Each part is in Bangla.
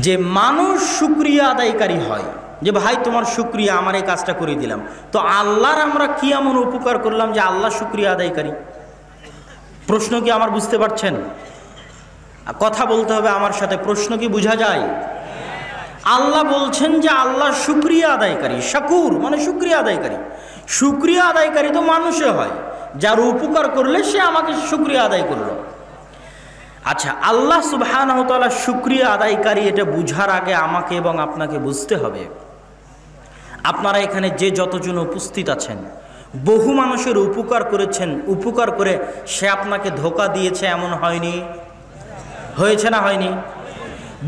যে মানুষ শুকরিয়া আদায়কারী হয়, যে ভাই তোমার শুকরিয়া, আমার এই কাজটা করে দিলাম, তো আল্লাহর আমরা কি এমন উপকার করলাম যে আল্লাহ শুকরিয়া আদায়কারী? প্রশ্ন কি আমার বুঝতে পারছেন? কথা বলতে হবে আমার সাথে, প্রশ্ন কি বোঝা যায়? আল্লাহ বলছেন যে আল্লাহ শুকরিয়া আদায়কারী, শাকুর মানে শুকরিয়া আদায়কারী। শুকরিয়া আদায়কারী তো মানুষে হয়, যার উপকার করলে সে আমাকে শুকরিয়া আদায় করলো। আচ্ছা, আল্লাহ সুবহানাহু ওয়া তাআলা শুকরিয়া আদায়কারী, এটা বুঝার আগে আমাকে এবং আপনাকে বুঝতে হবে, আপনারা এখানে যে যতজন উপস্থিত আছেন, বহু মানুষের উপকার করেছেন, উপকার করে সে আপনাকে ধোঁকা দিয়েছে এমন হয়নি? হয়েছে না হয়নি?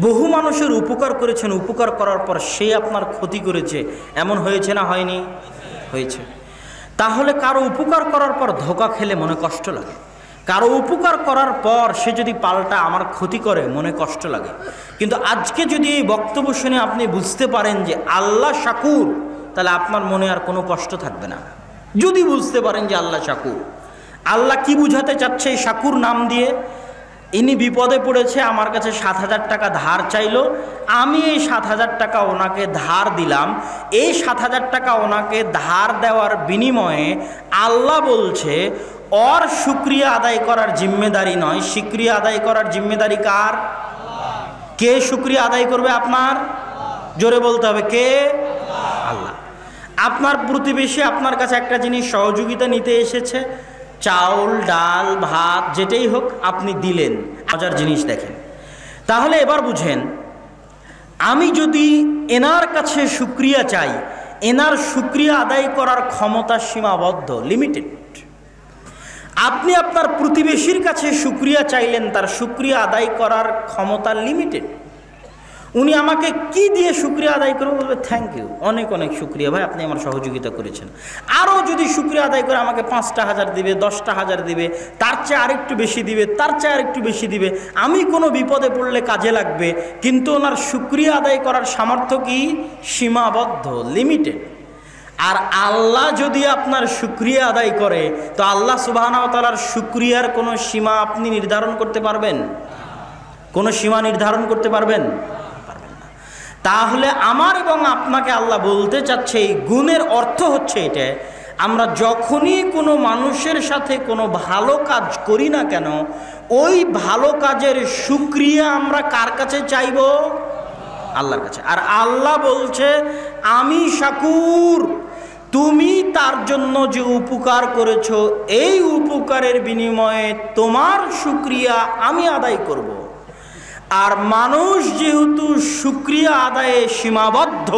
বহু মানুষের উপকার করেছেন, উপকার করার পর সে আপনার ক্ষতি করেছে এমন হয়েছে না হয়নি? হয়েছে। তাহলে কারো উপকার করার পর ধোঁকা খেলে মনে কষ্ট লাগে, কারো উপকার করার পর সে যদি পাল্টা আমার ক্ষতি করে মনে কষ্ট লাগে। কিন্তু আজকে যদি এই বক্তব্য শুনে আপনি বুঝতে পারেন যে আল্লাহ শাকুর, তাহলে আপনার মনে আর কোনো কষ্ট থাকবে না। যদি বুঝতে পারেন যে আল্লাহ শাকুর, আল্লাহ কি বুঝাতে চাচ্ছে এই শাকুর নাম দিয়ে? ইনি বিপদে পড়েছে, আমার কাছে 7,000 টাকা ধার চাইলো, আমি এই 7,000 টাকা ওনাকে ধার দিলাম। এই 7,000 টাকা ওনাকে ধার দেওয়ার বিনিময়ে আল্লাহ বলছে ওর শুকরিয়া আদায় করার জিম্মেদারি নয়, শুকরিয়া আদায় করার জিম্মেদারি কার? কে শুকরিয়া আদায় করবে আপনার? জোরে বলতে হবে, কে? আল্লাহ। আপনার প্রতিবেশী আপনার কাছে একটা জিনিস সহযোগিতা নিতে এসেছে, চাউল, ডাল, ভাত যেটাই হোক, আপনি দিলেন। মজার জিনিস দেখেন, তাহলে এবার বুঝেন, আমি যদি এনার কাছে শুকরিয়া চাই, এনার শুকরিয়া আদায় করার ক্ষমতা সীমাবদ্ধ, লিমিটেড। আপনি আপনার প্রতিবেশীর কাছে শুকরিয়া চাইলেন, তার শুকরিয়া আদায় করার ক্ষমতা লিমিটেড। উনি আমাকে কি দিয়ে শুকরিয়া আদায় করবে? বলবে থ্যাংক ইউ, অনেক অনেক শুকরিয়া ভাই, আপনি আমার সহযোগিতা করেছেন। আরও যদি শুকরিয়া আদায় করে আমাকে 5টা হাজার দিবে, 10টা হাজার দিবে, তার চেয়ে আরেকটু বেশি দিবে, তার চেয়ে আরেকটু বেশি দিবে, আমি কোনো বিপদে পড়লে কাজে লাগবে। কিন্তু ওনার শুকরিয়া আদায় করার সামর্থ্য কি? সীমাবদ্ধ, লিমিটেড। আর আল্লাহ যদি আপনার শুকরিয়া আদায় করে, তো আল্লাহ সুবহানাহু ওয়া তাআলার শুকরিয়ার কোনো সীমা আপনি নির্ধারণ করতে পারবেন? কোনো সীমা নির্ধারণ করতে পারবেন? তাহলে আমার এবং আপনাকে আল্লাহ বলতে চাচ্ছে, এই গুণের অর্থ হচ্ছে এটা, আমরা যখনই কোনো মানুষের সাথে কোনো ভালো কাজ করি না কেন, ওই ভালো কাজের শুকরিয়া আমরা কার কাছে চাইব? আল্লাহর কাছে। আর আল্লাহ বলছে আমি শাকুর, তুমি তার জন্য যে উপকার করেছো, এই উপকারের বিনিময়ে তোমার শুকরিয়া আমি আদায় করব। আর মানুষ যেহেতু শুকরিয়া আদায়ে সীমাবদ্ধ,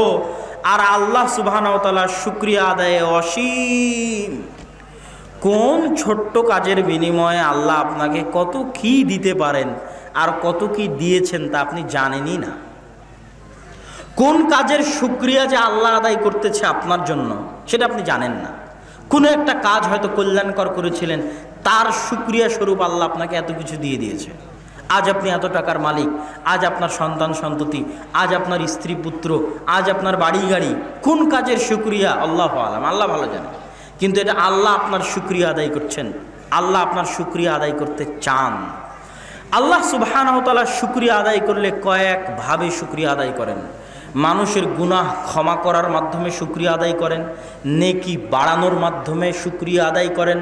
আর আল্লাহ সুবহানাহু ওয়া তাআলা শুকরিয়া আদায়ে অসীম। কোন ছোট্ট কাজের বিনিময়ে আল্লাহ আপনাকে কত কি দিতে পারেন, আর কত কি দিয়েছেন তা আপনি জানেনই না। কোন কাজের শুকরিয়া যে আল্লাহ আদায় করতেছে আপনার জন্য, সেটা আপনি জানেন না। কোনো একটা কাজ হয়তো কল্যাণকর করেছিলেন, তার শুকরিয়া স্বরূপ আল্লাহ আপনাকে এত কিছু দিয়ে দিয়েছে। আজ আপনি এত টাকার মালিক, আজ আপনার সন্তান সন্ততি, আজ আপনার স্ত্রী পুত্র, আজ আপনার বাড়ি গাড়ি। কোন কাজের শুকরিয়া আল্লাহু আলাম, আল্লাহ ভালো জানে। কিন্তু এটা আল্লাহ আপনার শুকরিয়া আদায় করছেন, আল্লাহ আপনার শুকরিয়া আদায় করতে চান। আল্লাহ সুবহানাহু ওয়া তাআলা শুকরিয়া আদায় করলে কয়েকভাবে শুকরিয়া আদায় করেন। মানুষের গুনাহ ক্ষমা করার মাধ্যমে শুকরিয়া আদায় করেন, নেকি বাড়ানোর মাধ্যমে শুকরিয়া আদায় করেন,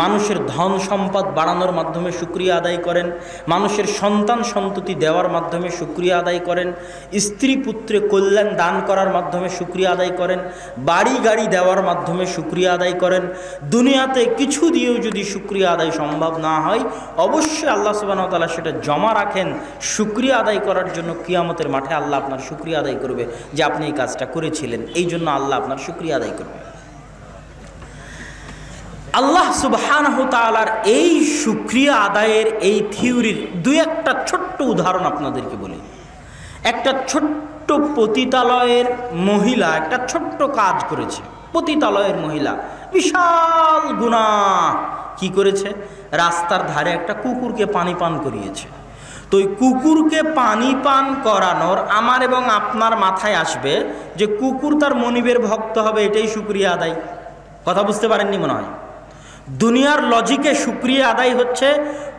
মানুষের ধন সম্পদ বাড়ানোর মাধ্যমে শুকরিয়া আদায় করেন, মানুষের সন্তান সন্ততি দেওয়ার মাধ্যমে শুকরিয়া আদায় করেন, স্ত্রী পুত্রে কল্যাণ দান করার মাধ্যমে শুকরিয়া আদায় করেন, বাড়ি গাড়ি দেওয়ার মাধ্যমে শুকরিয়া আদায় করেন। দুনিয়াতে কিছু দিয়েও যদি শুকরিয়া আদায় সম্ভব না হয়, অবশ্যই আল্লাহ সুবহানাহু ওয়া তাআলা সেটা জমা রাখেন শুকরিয়া আদায় করার জন্য। কিয়ামতের মাঠে আল্লাহ আপনার শুকরিয়া আদায় করবে যে আপনি এই কাজটা করেছিলেন, এই জন্য আল্লাহ আপনার শুকরিয়া আদায় করবে। আল্লাহ সুবহানাহু ওয়া তাআলার এই শুকরিয়া আদায়ের এই থিওরির দুই একটা ছোট্ট উদাহরণ আপনাদেরকে বলি। একটা ছোট্ট পতিতালয়ের মহিলা একটা ছোট্ট কাজ করেছে। পতিতালয়ের মহিলা বিশাল গুনাহ কি করেছে? রাস্তার ধারে একটা কুকুরকে পানি পান করিয়েছে। তো ওই কুকুরকে পানি পান করানোর আমার এবং আপনার মাথায় আসবে যে কুকুর তার মনিবের ভক্ত হবে, এটাই শুকরিয়া আদায়। কথা বুঝতে পারেননি মনে হয়। দুনিয়ার লজিকে শুকরিয়া আদায় হচ্ছে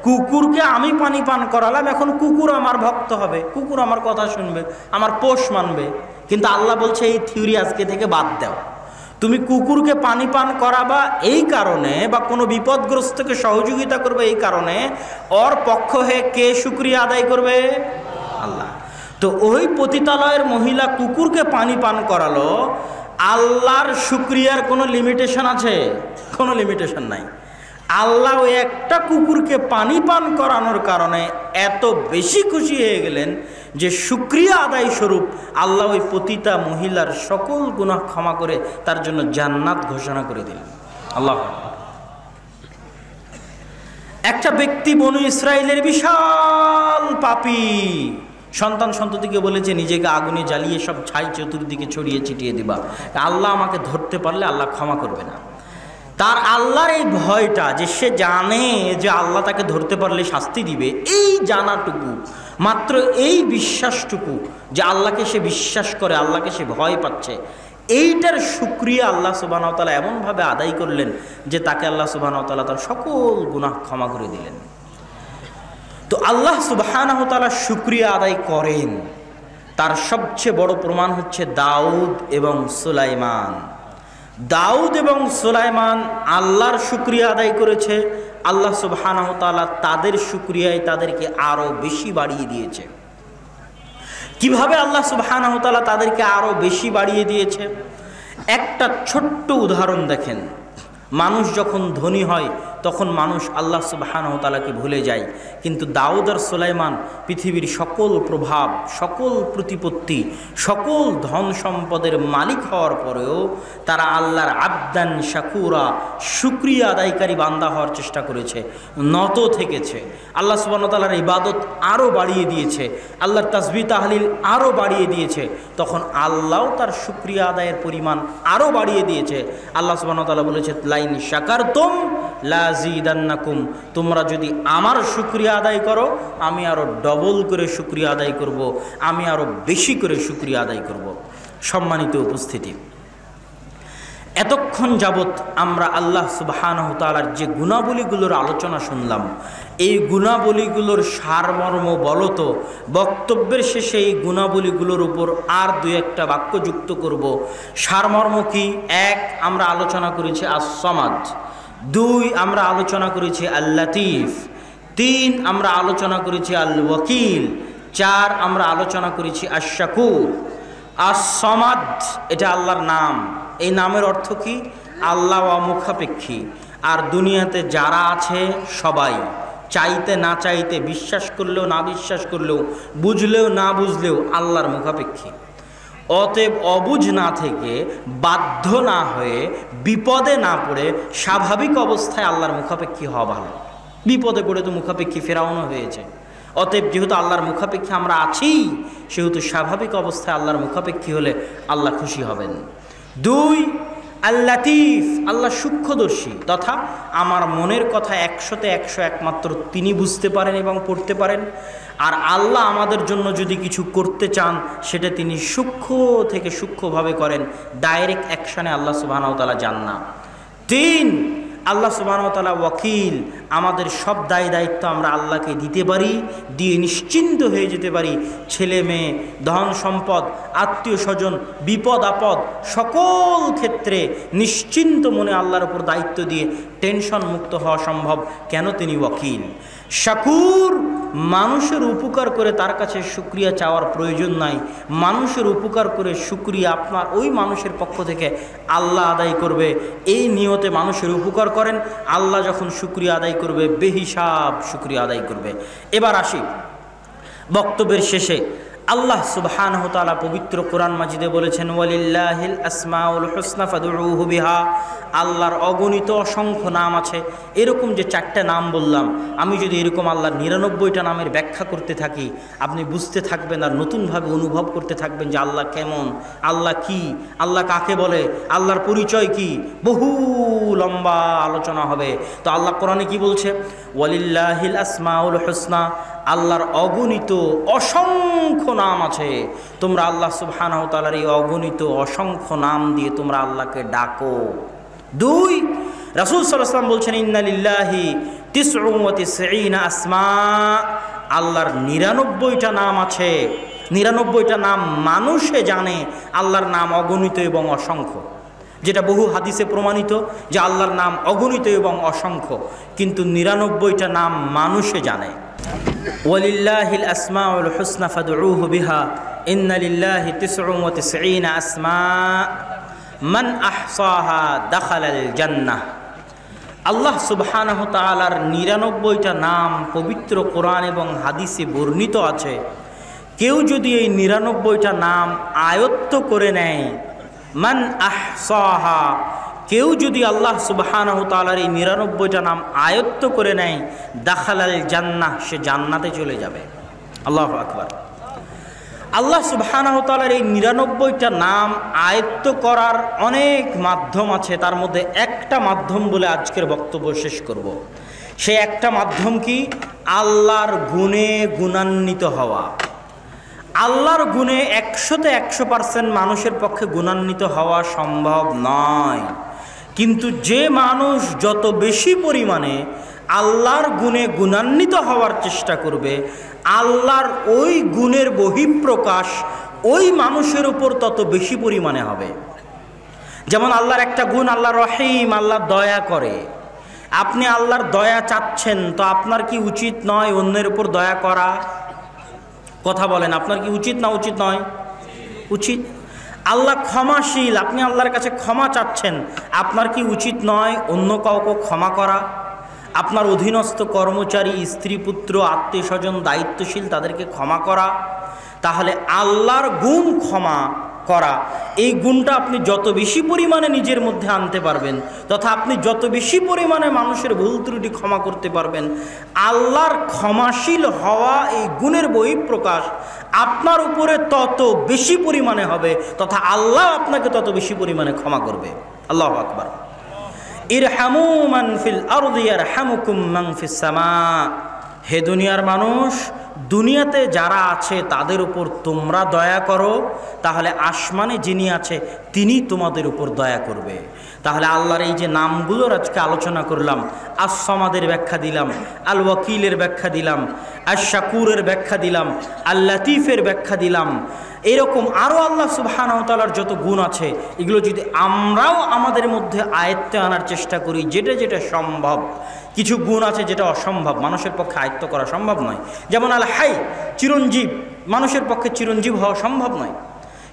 কুকুরকে আমি পানি পান করালাম, এখন কুকুর আমার ভক্ত হবে, কুকুর আমার কথা শুনবে, আমার পোষ মানবে। কিন্তু আল্লাহ বলছে এই থিওরি আজকে থেকে বাদ দাও। তুমি কুকুরকে পানি পান করাবা এই কারণে, বা কোনো বিপদগ্রস্তকে সহযোগিতা করবে এই কারণে, ওর পক্ষ হয়ে কে শুকরিয়া আদায় করবে? আল্লাহ। তো ওই পতিতালয়ের মহিলা কুকুরকে পানি পান করালো, আল্লাহর শুকরিয়ার কোনো লিমিটেশন আছে? কোনো লিমিটেশন নাই। আল্লাহ ওই একটা কুকুরকে পানি পান করানোর কারণে এত বেশি খুশি হয়ে গেলেন যে শুকরিয়া আদায় স্বরূপ আল্লাহ ওই পতিতা মহিলার সকল গুনাহ ক্ষমা করে তার জন্য জান্নাত ঘোষণা করে দিলেন। আল্লাহ। একটা ব্যক্তি বনু ইসরাইলের বিশাল পাপী, সন্তান সন্ততিকে বলেছে নিজেকে আগুনে জ্বালিয়ে সব ছাই চতুর্দিকে ছড়িয়ে ছিটিয়ে দিবা, আল্লাহ আমাকে ধরতে পারলে আল্লাহ ক্ষমা করবে না। তার আল্লাহর এই ভয়টা, যে সে জানে যে আল্লাহ তাকে ধরতে পারলে শাস্তি দিবে, এই জানাটুকু, মাত্র এই বিশ্বাসটুকু যে আল্লাহকে সে বিশ্বাস করে, আল্লাহকে সে ভয় পাচ্ছে, এইটার শুকরিয়া আল্লাহ সুবহানাহু ওয়া তাআলা এমনভাবে আদায় করলেন যে তাকে আল্লাহ সুবহানাহু ওয়া তাআলা তার সকল গুনাহ ক্ষমা করে দিলেন। তো আল্লাহ সুবহানাহু ওয়া তাআলা শুকরিয়া আদায় করেন, তার সবচেয়ে বড় প্রমাণ হচ্ছে দাউদ এবং সুলাইমান। দাউদ এবং সুলাইমান আল্লাহর শুকরিয়া আদায় করেছে, আল্লাহ সুবহানাহু ওয়া তাআলা তাদের শুকরিয়ায় তাদেরকে আরো বেশি বাড়িয়ে দিয়েছে। কিভাবে আল্লাহ সুবহানাহু ওয়া তাআলা তাদেরকে আরো বেশি বাড়িয়ে দিয়েছে? একটা ছোট্ট উদাহরণ দেখেন। মানুষ যখন ধনী হয় তখন মানুষ আল্লাহ সুবহানাহু ওয়া তাআলাকে ভুলে যায়, কিন্তু দাউদ আর সুলাইমান পৃথিবীর সকল প্রভাব, সকল প্রতিপত্তি, সকল ধন সম্পদের মালিক হওয়ার পরেও তারা আল্লাহর আবদান শাকুরা, শুকরিয়া আদায়কারী বান্দা হওয়ার চেষ্টা করেছে, নত থেকেছে। আল্লাহ সুবহানাহু ওয়া তাআলার ইবাদত আরও বাড়িয়ে দিয়েছে, আল্লাহর তাসবিহ তাহলিল আরও বাড়িয়ে দিয়েছে। তখন আল্লাহও তার শুকরিয়া আদায়ের পরিমাণ আরও বাড়িয়ে দিয়েছে। আল্লাহ সুবহানাহু ওয়া তাআলা বলেছে, লাইন শাকারতুম লাযীদান্নাকুম, তোমরা যদি আমার শুকরিয়া আদায় করো আমি আরো ডবল করে শুকরিয়া আদায় করব, আমি আরো বেশি করে শুকরিয়া আদায় করব। সম্মানিত উপস্থিতি, এতক্ষণ যাবত আমরা আল্লাহ সুবহানাহু ওয়া তাআলার যে গুণাবলীগুলোর আলোচনা শুনলাম, এই গুণাবলীগুলোর সারমর্ম বলত। বক্তব্যের শেষে এই গুণাবলীগুলোর উপর আর দুই একটা বাক্য যুক্ত করব। সারমর্ম কি? এক, আমরা আলোচনা করেছি আস-সামাদ। দুই, আমরা আলোচনা করেছি আল-লাতীফ। তিন, আমরা আলোচনা করেছি আল-ওয়াকিল। চার, আমরা আলোচনা করেছি আশ-শাকুর। আস-সামাদ এটা আল্লাহর নাম। এই নামের অর্থ কি? আল্লাহ অমুখাপেক্ষী। আর দুনিয়াতে যারা আছে সবাই চাইতে না চাইতে, বিশ্বাস করলেও না বিশ্বাস করলেও, বুঝলেও না বুঝলেও আল্লাহর মুখাপেক্ষী। অতএব অবুঝ না থেকে, বাধ্য না হয়ে, বিপদে না পড়ে স্বাভাবিক অবস্থায় আল্লাহর মুখাপেক্ষী হওয়া ভালো। বিপদে পড়ে তো মুখাপেক্ষী ফেরাউনও হয়েছে। অতএব যেহেতু আল্লাহর মুখাপেক্ষী আমরা আছি, সেহেতু স্বাভাবিক অবস্থায় আল্লাহর মুখাপেক্ষী হলে আল্লাহ খুশি হবেন। দুই, আল-লাতীফ, আল্লাহ সূক্ষ্মদর্শী, তথা আমার মনের কথা 100-তে 100 একমাত্র তিনি বুঝতে পারেন এবং পড়তে পারেন। আর আল্লাহ আমাদের জন্য যদি কিছু করতে চান সেটা তিনি সূক্ষ্ম থেকে সূক্ষ্মভাবে করেন, ডাইরেক্ট অ্যাকশনে আল্লাহ সুবহানাহু ওয়া তাআলা যান না। তিন, আল্লাহ সুবহানাহু ওয়া তাআলা ওয়াকিল, আমাদের সব দায় দায়িত্ব আমরা আল্লাহকে দিতে পারি, দিয়ে নিশ্চিন্ত হয়ে যেতে পারি। ছেলে মেয়ে, ধন সম্পদ, আত্মীয় স্বজন, বিপদ আপদ সকল ক্ষেত্রে নিশ্চিন্ত মনে আল্লাহর উপর দায়িত্ব দিয়ে টেনশন মুক্ত হওয়া সম্ভব। কেন? তিনি ওয়াকিল। শাকুর, মানুষের উপকার করে তার কাছে শুকরিয়া চাওয়ার প্রয়োজন নাই। মানুষের উপকার করে শুকরিয়া আপনার ওই মানুষের পক্ষ থেকে আল্লাহ আদায় করবে। এই নিয়তে মানুষের উপকার করেন, আল্লাহ যখন শুকরিয়া আদায় করবে বেহিসাব শুকরিয়া আদায় করবে। এবার আসি বক্তব্যের শেষে। আল্লাহ সুবহানাহু ওয়া তাআলা পবিত্র কোরআন মাজিদে বলেছেন, ওয়ালিল্লাহিল আসমাউল হুসনা ফাদউহু বিহা, আল্লাহর অগণিত অসংখ্য নাম আছে। এরকম যে 4টা নাম বললাম, আমি যদি এরকম আল্লাহর 99টা নামের ব্যাখ্যা করতে থাকি, আপনি বুঝতে থাকবেন আর নতুনভাবে অনুভব করতে থাকবেন যে আল্লাহ কেমন, আল্লাহ কি, আল্লাহ কাকে বলে, আল্লাহর পরিচয় কি, বহু লম্বা আলোচনা হবে। তো আল্লাহ কোরআনে কি বলছে? ওয়ালিল্লাহিল আসমাউল হুসনা, আল্লাহর অগণিত অসংখ্য নাম আছে। তোমরা আল্লাহ সুবহানাহু ওয়া তাআলার এই অগণিত অসংখ্য নাম দিয়ে তোমরা আল্লাহকে ডাকো। দুই, রাসূল সাল্লাল্লাহু আলাইহি ওয়াসাল্লাম বলছেন, ইন্না লিল্লাহি 99 আসমা, আল্লাহর 99টা নাম আছে। 99টা নাম মানুষে জানে, আল্লাহর নাম অগণিত এবং অসংখ্য, যেটা বহু হাদিসে প্রমাণিত যে আল্লাহর নাম অগণিত এবং অসংখ্য, কিন্তু 99টা নাম মানুষে জানে। ওয়ালিল্লাহিল আসমাউল হুসনা ফাদউহু বিহা ইন্না লিল্লাহি 99 আসমা মান আহসাহা দাখালাল জান্নাহ। আল্লাহ সুবহানাহু তাআলার 99টা নাম পবিত্র কোরআন এবং হাদিসে বর্ণিত আছে। কেউ যদি এই 99টা নাম আয়ত্ত করে নেয়, মান আহসাহা, কেউ যদি আল্লাহ সুবহানাহু তাআলার এই 99টা নাম আয়ত্ত করে নেয়, দাখালাল জান্নাহ, সে জান্নাতে চলে যাবে। আল্লাহু আকবার। আল্লাহ সুবহানাহু তাআলার এই 99টা নাম আয়ত্ত করার অনেক মাধ্যম আছে, তার মধ্যে একটা মাধ্যম বলে আজকের বক্তব্য শেষ করব। সে একটা মাধ্যম কি? আল্লাহর গুণে গুণান্বিত হওয়া। আল্লাহর গুণে 100তে 100% মানুষের পক্ষে গুণান্বিত হওয়া সম্ভব নয়, কিন্তু যে মানুষ যত বেশি পরিমাণে আল্লাহর গুণে গুণান্বিত হওয়ার চেষ্টা করবে, আল্লাহর ওই গুণের বহিঃপ্রকাশ ওই মানুষের উপর তত বেশি পরিমাণে হবে। যেমন আল্লাহর একটা গুণ, আল্লাহ রহিম, আল্লাহ দয়া করে। আপনি আল্লাহর দয়া চাচ্ছেন, তো আপনার কি উচিত নয় অন্যের উপর দয়া করা? কথা বলেন, আপনার কি উচিত না উচিত নয়? উচিত। আল্লাহ ক্ষমাশীল, আপনি আল্লাহর কাছে ক্ষমা চাচ্ছেন, আপনার কি উচিত নয় অন্য কাউকে ক্ষমা করা? আপনার অধীনস্থ কর্মচারী, স্ত্রী, পুত্র, আত্মীয় স্বজন, দায়িত্বশীল, তাদেরকে ক্ষমা করা। তাহলে আল্লাহর গুণ ক্ষমা করা, এই গুণটা আপনি যত বেশি পরিমাণে নিজের মধ্যে আনতে পারবেন, তথা আপনি যত বেশি পরিমাণে মানুষের ভুল ত্রুটি ক্ষমা করতে পারবেন, আল্লাহর ক্ষমাশীল হওয়া এই গুণের বহিঃপ্রকাশ আপনার উপরে তত বেশি পরিমাণে হবে, তথা আল্লাহ আপনাকে তত বেশি পরিমাণে ক্ষমা করবে। আল্লাহু আকবার। ইরহামু মান ফিল আরদি ইয়ারহামুকুম মান ফিস সামা। হে দুনিয়ার মানুষ, দুনিয়াতে যারা আছে তাদের উপর তোমরা দয়া করো, তাহলে আসমানে যিনি আছে তিনি তোমাদের উপর দয়া করবে। তাহলে আল্লাহর এই যে নামগুলোর আজকে আলোচনা করলাম, আস-সামাদের ব্যাখ্যা দিলাম, আল ওয়াকিলের ব্যাখ্যা দিলাম, আশ-শাকুরের ব্যাখ্যা দিলাম, আল লাতিফের ব্যাখ্যা দিলাম, এরকম আরও আল্লাহ সুবহানাহু ওয়া তাআলার যত গুণ আছে, এগুলো যদি আমরাও আমাদের মধ্যে আয়ত্তে আনার চেষ্টা করি, যেটা যেটা সম্ভব। কিছু গুণ আছে যেটা অসম্ভব, মানুষের পক্ষে আয়ত্ত করা সম্ভব নয়। যেমন আল হাই, চিরঞ্জীব, মানুষের পক্ষে চিরঞ্জীব হওয়া সম্ভব নয়,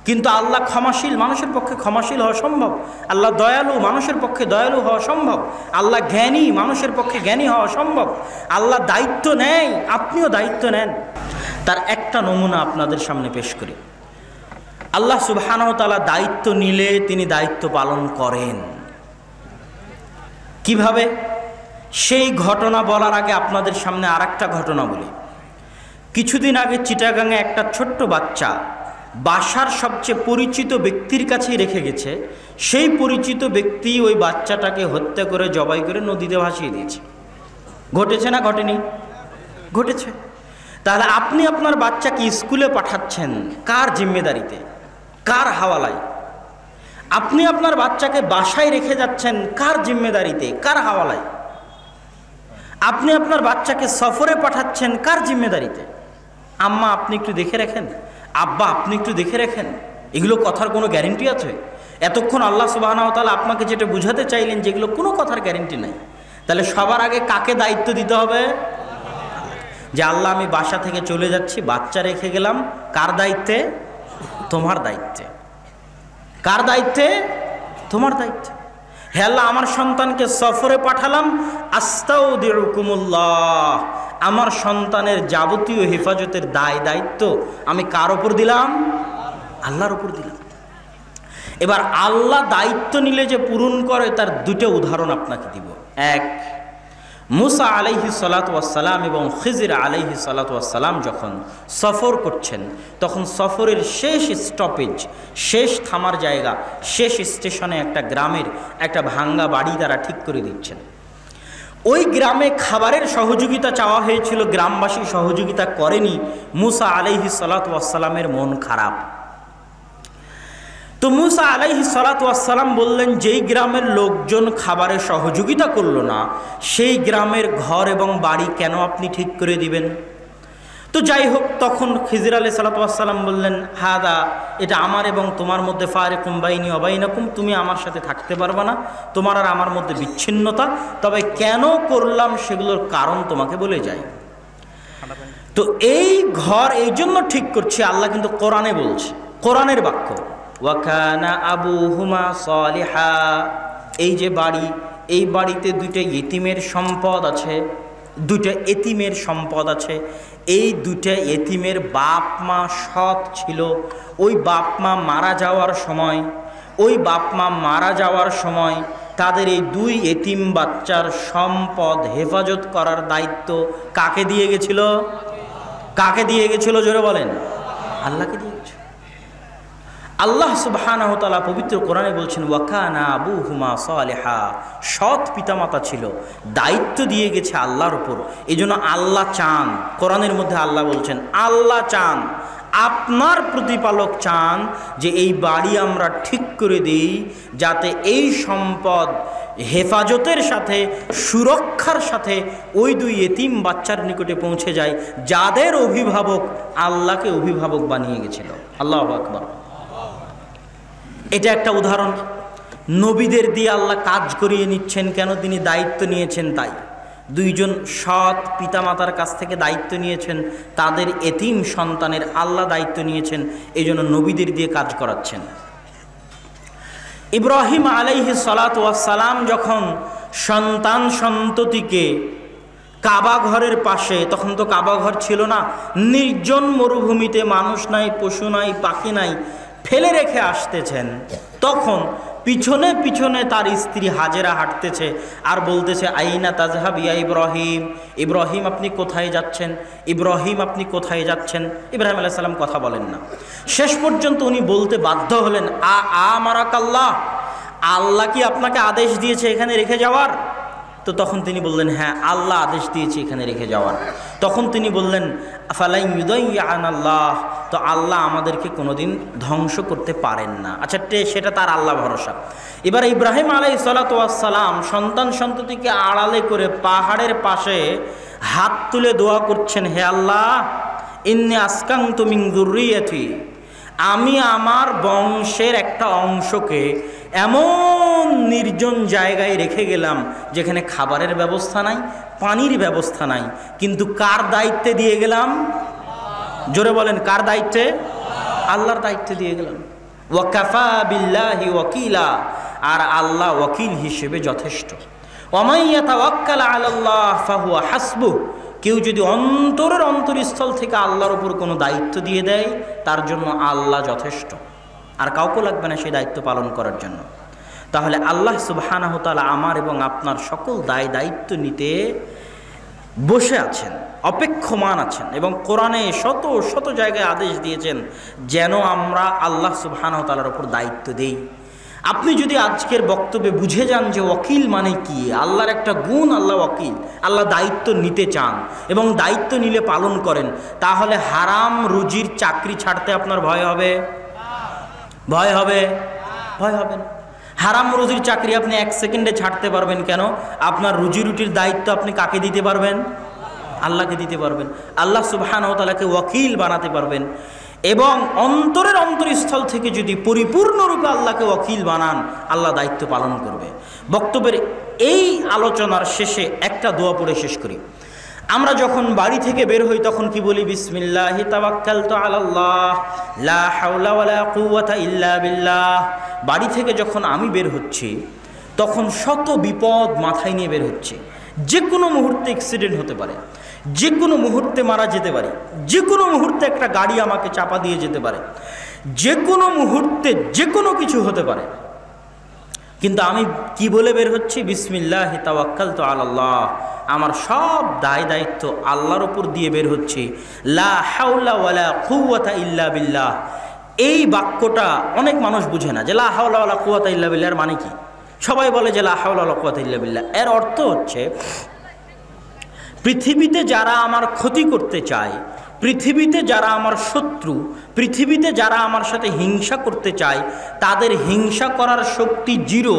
কিন্তু আল্লাহ ক্ষমাশীল, মানুষের পক্ষে ক্ষমাশীল হওয়া সম্ভব। আল্লাহ দয়ালু, মানুষের পক্ষে দয়ালু হওয়া সম্ভব। আল্লাহ জ্ঞানী, মানুষের পক্ষে জ্ঞানী হওয়া সম্ভব। আল্লাহ দায়িত্ব নেয়, আপনিও দায়িত্ব নেন। তার একটা নমুনা আপনাদের সামনে পেশ করি। আল্লাহ সুবহানাহু ওয়া তাআলা দায়িত্ব নিলে তিনি দায়িত্ব পালন করেন। কিভাবে? সেই ঘটনা বলার আগে আপনাদের সামনে আরেকটা ঘটনা বলি। কিছুদিন আগে চিটাগাংয়ে একটা ছোট্ট বাচ্চা বাসার সবচেয়ে পরিচিত ব্যক্তির কাছেই রেখে গেছে। সেই পরিচিত ব্যক্তি ওই বাচ্চাটাকে হত্যা করে, জবাই করে নদীতে ভাসিয়ে দিয়েছে। ঘটেছে না ঘটেনি? ঘটেছে। তাহলে আপনি আপনার বাচ্চাকে স্কুলে পাঠাচ্ছেন কার জিম্মেদারিতে, কার হাওয়ালায়? আপনি আপনার বাচ্চাকে বাসায় রেখে যাচ্ছেন কার জিম্মেদারিতে, কার হাওয়ালায়? আপনি আপনার বাচ্চাকে সফরে পাঠাচ্ছেন কার জিম্মেদারিতে? আম্মা আপনি একটু দেখে রাখেন, আব্বা আপনি একটু দেখে রাখেন। এগুলো কথার কোনো গ্যারেন্টি আছে? এতক্ষণ আল্লাহ সুবহানাহু ওয়া তাআলা আপনাকে যেটা বুঝাতে চাইলেন যেগুলো কোনো কথার গ্যারেন্টি নাই। তাহলে সবার আগে কাকে দায়িত্ব দিতে হবে? যে আল্লাহ আমি বাসা থেকে চলে যাচ্ছি, বাচ্চা রেখে গেলাম, কার দায়িত্বে? তোমার দায়িত্বে। কার দায়িত্বে? তোমার দায়িত্বে। হে আল্লাহ, আমার সন্তানকে সফরে পাঠালাম, আস্তাউদিউকুমুল্লাহ, আমার সন্তানের যাবতীয় হেফাজতের দায়িত্ব আমি কার উপর দিলাম? আল্লাহর উপর দিলাম। এবার আল্লাহ দায়িত্ব নিলে যে পূরণ করে তার দুটো উদাহরণ আপনাকে দিব। এক, মুসা আলাইহিস সালাতু ওয়াস সালাম এবং খিজির আলাইহিস সালাতু ওয়াস সালাম যখন সফর করছেন, তখন সফরের শেষ স্টপেজ, শেষ থামার জায়গা, শেষ স্টেশনে একটা গ্রামের একটা ভাঙ্গা বাড়ি তারা ঠিক করে দিচ্ছেন। ওই গ্রামে খাবারের সহযোগিতা চাওয়া হয়েছিল, গ্রামবাসী সহযোগিতা করেনি। মুসা আলাইহিস সালাতু ওয়াস সালামের মন খারাপ। তো মুসা আলাইহিস সালাতু ওয়াস সালাম বললেন, যেই গ্রামের লোকজন খাবারে সহযোগিতা করলো না সেই গ্রামের ঘর এবং বাড়ি কেন আপনি ঠিক করে দিবেন? তো যাই হোক, তখন খিজির আলাইহিস সালাতু ওয়াস সালাম বললেন, হাদা, এটা আমার এবং তোমার মধ্যে ফারিকুম বাইনি ওয়া বাইনাকুম, তুমি আমার সাথে থাকতে পারবে না, তোমার আর আমার মধ্যে বিচ্ছিন্নতা। তবে কেন করলাম সেগুলোর কারণ তোমাকে বলে যাই। তো এই ঘর এই জন্য ঠিক করছি, আল্লাহ কিন্তু কোরআনে বলছে, কোরআনের বাক্য, ওয়াকানা আবুহুমা সালিহা। এই যে বাড়ি, এই বাড়িতে দুইটা ইতিমের সম্পদ আছে, দুইটা এতিমের সম্পদ আছে। এই দুইটা এতিমের বাপ মা সৎ ছিল। ওই বাপ মা মারা যাওয়ার সময় তাদের এই দুই এতিম বাচ্চার সম্পদ হেফাজত করার দায়িত্ব কাকে দিয়ে গেছিল? কাকে দিয়ে গেছিল জোরে বলেন? আল্লাহকে দিয়ে গেছিল। আল্লাহ সুবহানাহু ওয়া তাআলা পবিত্র কোরআনে বলছেন, ওয়াকানা আবুহুমা সালিহা, সৎ পিতামাতা ছিল, দায়িত্ব দিয়ে গেছে আল্লাহর উপর। এই জন্য আল্লাহ চান, কোরআনের মধ্যে আল্লাহ বলছেন, আল্লাহ চান, আপনার প্রতিপালক চান যে এই বাড়ি আমরা ঠিক করে দিই, যাতে এই সম্পদ হেফাজতের সাথে, সুরক্ষার সাথে ওই দুই এতিম বাচ্চার নিকটে পৌঁছে যায় যাদের অভিভাবক আল্লাহকে অভিভাবক বানিয়ে গেছিল। আল্লাহু আকবার। এটা একটা উদাহরণ। নবীদের দিয়ে আল্লাহ কাজ করিয়ে নিচ্ছেন কেন? তিনি দায়িত্ব নিয়েছেন তাই। দুইজন সৎ পিতামাতার কাছ থেকে দায়িত্ব নিয়েছেন, তাদের এতিম সন্তানের আল্লাহ দায়িত্ব নিয়েছেন, এই জন্য নবীদের দিয়ে কাজ করাচ্ছেন। ইব্রাহিম আলাইহিস সালাতু ওয়াস সালাম যখন সন্তান সন্ততিকে কাবা ঘরের পাশে, তখন তো কাবা ঘর ছিল না, নির্জন মরুভূমিতে, মানুষ নাই, পশু নাই, পাখি নাই, ফেলে রেখে আসতেছেন, তখন পিছনে পিছনে তার স্ত্রী হাজেরা হাঁটতেছে আর বলতেছে, আইনা তাজহাব ইয়া ইব্রাহিম, ইব্রাহিম আপনি কোথায় যাচ্ছেন, ইব্রাহিম আপনি কোথায় যাচ্ছেন? ইব্রাহিম আলাইহিস সালাম কথা বলেন না। শেষ পর্যন্ত উনি বলতে বাধ্য হলেন, আমারাকাল্লাহ, আল্লাহ কি আপনাকে আদেশ দিয়েছে এখানে রেখে যাওয়ার? তো তখন তিনি বললেন, হ্যাঁ, আল্লাহ আদেশ দিয়েছে এখানে রেখে যাওয়ার। তখন তিনি বললেন, ফালাই ইউদাইয়ানাল্লাহ, তো আল্লাহ আমাদেরকে কোনোদিন ধ্বংস করতে পারেন না। আচ্ছা, সেটা তার আল্লাহ ভরসা। এবার ইব্রাহিম আলাইহিস সালাতু ওয়াস সালাম সন্তান সন্ততিকে আড়ালে করে পাহাড়ের পাশে হাত তুলে দোয়া করছেন, হে আল্লাহ, ইন্নী আসকানতু মিন যুররিয়াতি, আমি আমার বংশের একটা অংশকে এমন নির্জন জায়গায় রেখে গেলাম যেখানে খাবারের ব্যবস্থা নাই, পানির ব্যবস্থা নাই, কিন্তু কার দায়িত্বে দিয়ে গেলাম? জোরে বলেন, কার দায়িত্বে? আল্লাহর দায়িত্বে দিয়ে গেলাম। ওয়াকাফা বিল্লাহি ওয়াকিলা, আর আল্লাহ ওয়াকিল হিসেবে যথেষ্ট। ওয়ামান ইয়াতাওয়াক্কাল আলাল্লাহ ফাহুয়া হাসবুহ, কেউ যদি অন্তরের অন্তরস্থল থেকে আল্লাহর উপর কোনো দায়িত্ব দিয়ে দেয়, তার জন্য আল্লাহ যথেষ্ট, আর কাউকে লাগবে না সেই দায়িত্ব পালন করার জন্য। তাহলে আল্লাহ সুবহানাহু ওয়া তাআলা আমার এবং আপনার সকল দায়িত্ব নিতে বসে আছেন, অপেক্ষমান আছেন, এবং কোরআনে শত শত জায়গায় আদেশ দিয়েছেন যেন আমরা আল্লাহ সুবহানাহু ওয়া তাআলার উপর দায়িত্ব দেই। আপনি যদি আজকের বক্তব্যে বুঝে যান যে ওয়াকিল মানে কি, আল্লাহর একটা গুণ, আল্লাহ ওয়াকিল, আল্লাহ দায়িত্ব নিতে চান এবং দায়িত্ব নিলে পালন করেন, তাহলে হারাম রুজির চাকরি ছাড়তে আপনার ভয় হবে? ভয় হবে? ভয় হবে না। হারাম রুজির চাকরি আপনি 1 সেকেন্ডে ছাড়তে পারবেন। কেন? আপনার রুজি রুটির দায়িত্ব আপনি কাকে দিতে পারবেন? আল্লাহকে দিতে পারবেন। আল্লাহ সুবহানাহু ওয়া তাআলাকে ওয়াকিল বানাতে পারবেন, এবং অন্তরের অন্তরস্থল থেকে যদি পরিপূর্ণরূপে আল্লাহকে ওয়াকিল বানান, আল্লাহ দায়িত্ব পালন করবে। বক্তব্যের এই আলোচনার শেষে একটা দোয়া পড়ে শেষ করি। আমরা যখন বাড়ি থেকে বের হই তখন কি বলি? বিসমিল্লাহি তাওয়াক্কালতু আলাল্লাহ লা হাওলা ওয়ালা কুওয়াতা ইল্লা বিল্লাহ। বাড়ি থেকে যখন আমি বের হচ্ছি তখন শত বিপদ মাথায় নিয়ে বের হচ্ছে। যে কোনো মুহূর্তে অ্যাক্সিডেন্ট হতে পারে, যে কোনো মুহূর্তে মারা যেতে পারে, যে কোনো মুহূর্তে একটা গাড়ি আমাকে চাপা দিয়ে যেতে পারে, যে কোনো মুহূর্তে যে কোনো কিছু হতে পারে। কিন্তু আমি কি বলে বের হচ্ছি? বিসমিল্লাহি তাওয়াক্কালতু আলাল্লাহ, আমার সব দায়িত্ব আল্লাহর উপর দিয়ে বের হচ্ছে। লা হাওলা ওয়ালা কুওয়াতা ইল্লা বিল্লাহ। এই বাক্যটা অনেক মানুষ বুঝে না যে লা হাওলা ওয়ালা কুওয়াতা ইল্লা বিল্লাহর মানে কি। সবাই বলে যে লা হাওলা ওয়ালা কুওয়াতা ইল্লা বিল্লাহ। এর অর্থ হচ্ছে, পৃথিবীতে যারা আমার ক্ষতি করতে চায়, পৃথিবীতে যারা আমার শত্রু, পৃথিবীতে যারা আমার সাথে হিংসা করতে চায়, তাদের হিংসা করার শক্তি জিরো,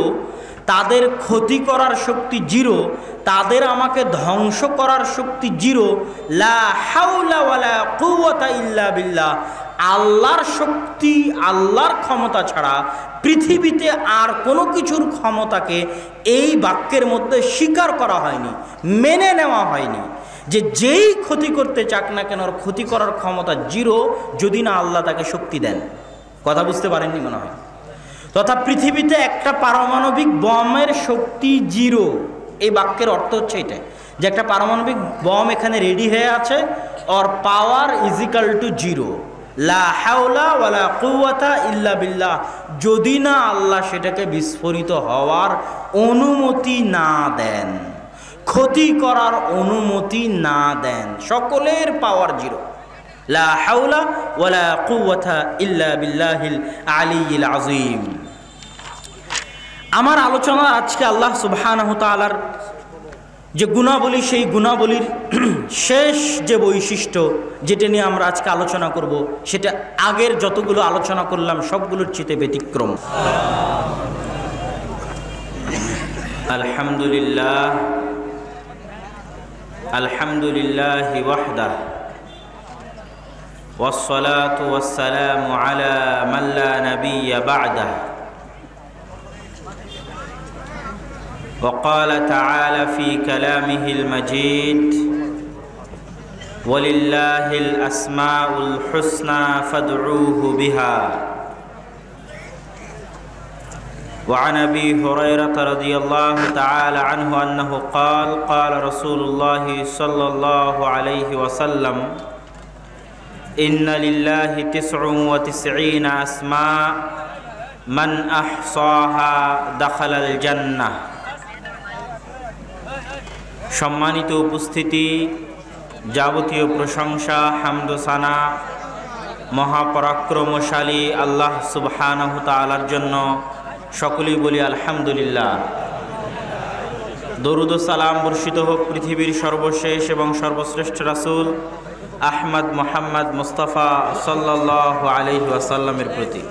তাদের ক্ষতি করার শক্তি জিরো, তাদের আমাকে ধ্বংস করার শক্তি জিরো। লা হাওলা ওয়ালা কুওয়াতা ইল্লা বিল্লাহ। আল্লাহর শক্তি, আল্লাহর ক্ষমতা ছাড়া পৃথিবীতে আর কোনো কিছুর ক্ষমতাকে এই বাক্যের মধ্যে স্বীকার করা হয়নি, মেনে নেওয়া হয়নি। যে যেই ক্ষতি করতে চাক না কেন, ওর ক্ষতি করার ক্ষমতা জিরো, যদি না আল্লাহ তাকে শক্তি দেন। কথা বুঝতে পারেননি মনে হয়। তথা পৃথিবীতে একটা পারমাণবিক বমের শক্তি জিরো। এই বাক্যের অর্থ হচ্ছে এটা, যে একটা পারমাণবিক বম এখানে রেডি হয়ে আছে, ওর পাওয়ার ইজিক্যাল টু জিরো। লা হাওলা ওয়ালা কুওয়াতা ইল্লা বিল্লাহ। যদি না আল্লাহ সেটাকে বিস্ফোরিত হওয়ার অনুমতি না দেন, ক্ষতি করার অনুমতি না দেন, সকলের পাওয়ার জিরো। লা হাওলা ওয়ালা কুওয়াতা ইল্লা বিল্লাহিল আলিয়্যিল আযীম। আমার আলোচনা আজকে আল্লাহ সুবহানাহু ওয়া তাআলার যে গুণাবলী, সেই গুণাবলীর শেষ যে বৈশিষ্ট্য যেটা নিয়ে আমরা আজকে আলোচনা করব, সেটা আগের যতগুলো আলোচনা করলাম সবগুলোর চেয়ে ব্যতিক্রম। আলহামদুলিল্লাহ, আলহামদুলিল্লাহি ওয়াহদাহ, ওয়াসসালাতু ওয়াসসালামু আলা মান লা নাবিয়্যা বা'দাহ। وقال تعالى في كلامه المجيد: ولله الأسماء الحسنى فادعوه بها. وعن أبي هريرة رضي الله تعالى عنه أنه قال: قال رسول الله صلى الله عليه وسلم: إن لله 99 أسماء من أحصاها دخل الجنة. সম্মানিত উপস্থিতি, যাবতীয় প্রশংসা, হামদ ও সানা মহাপরাক্রমশালী আল্লাহ সুবহানাহু তাআলার জন্য। সকলেই বলি আলহামদুলিল্লাহ। দরুদ ও সালাম বর্ষিত হোক পৃথিবীর সর্বশেষ এবং সর্বশ্রেষ্ঠ রাসূল আহমদ মুহাম্মদ মুস্তাফা সাল্লাল্লাহু আলাইহি ওয়াসাল্লামের প্রতি।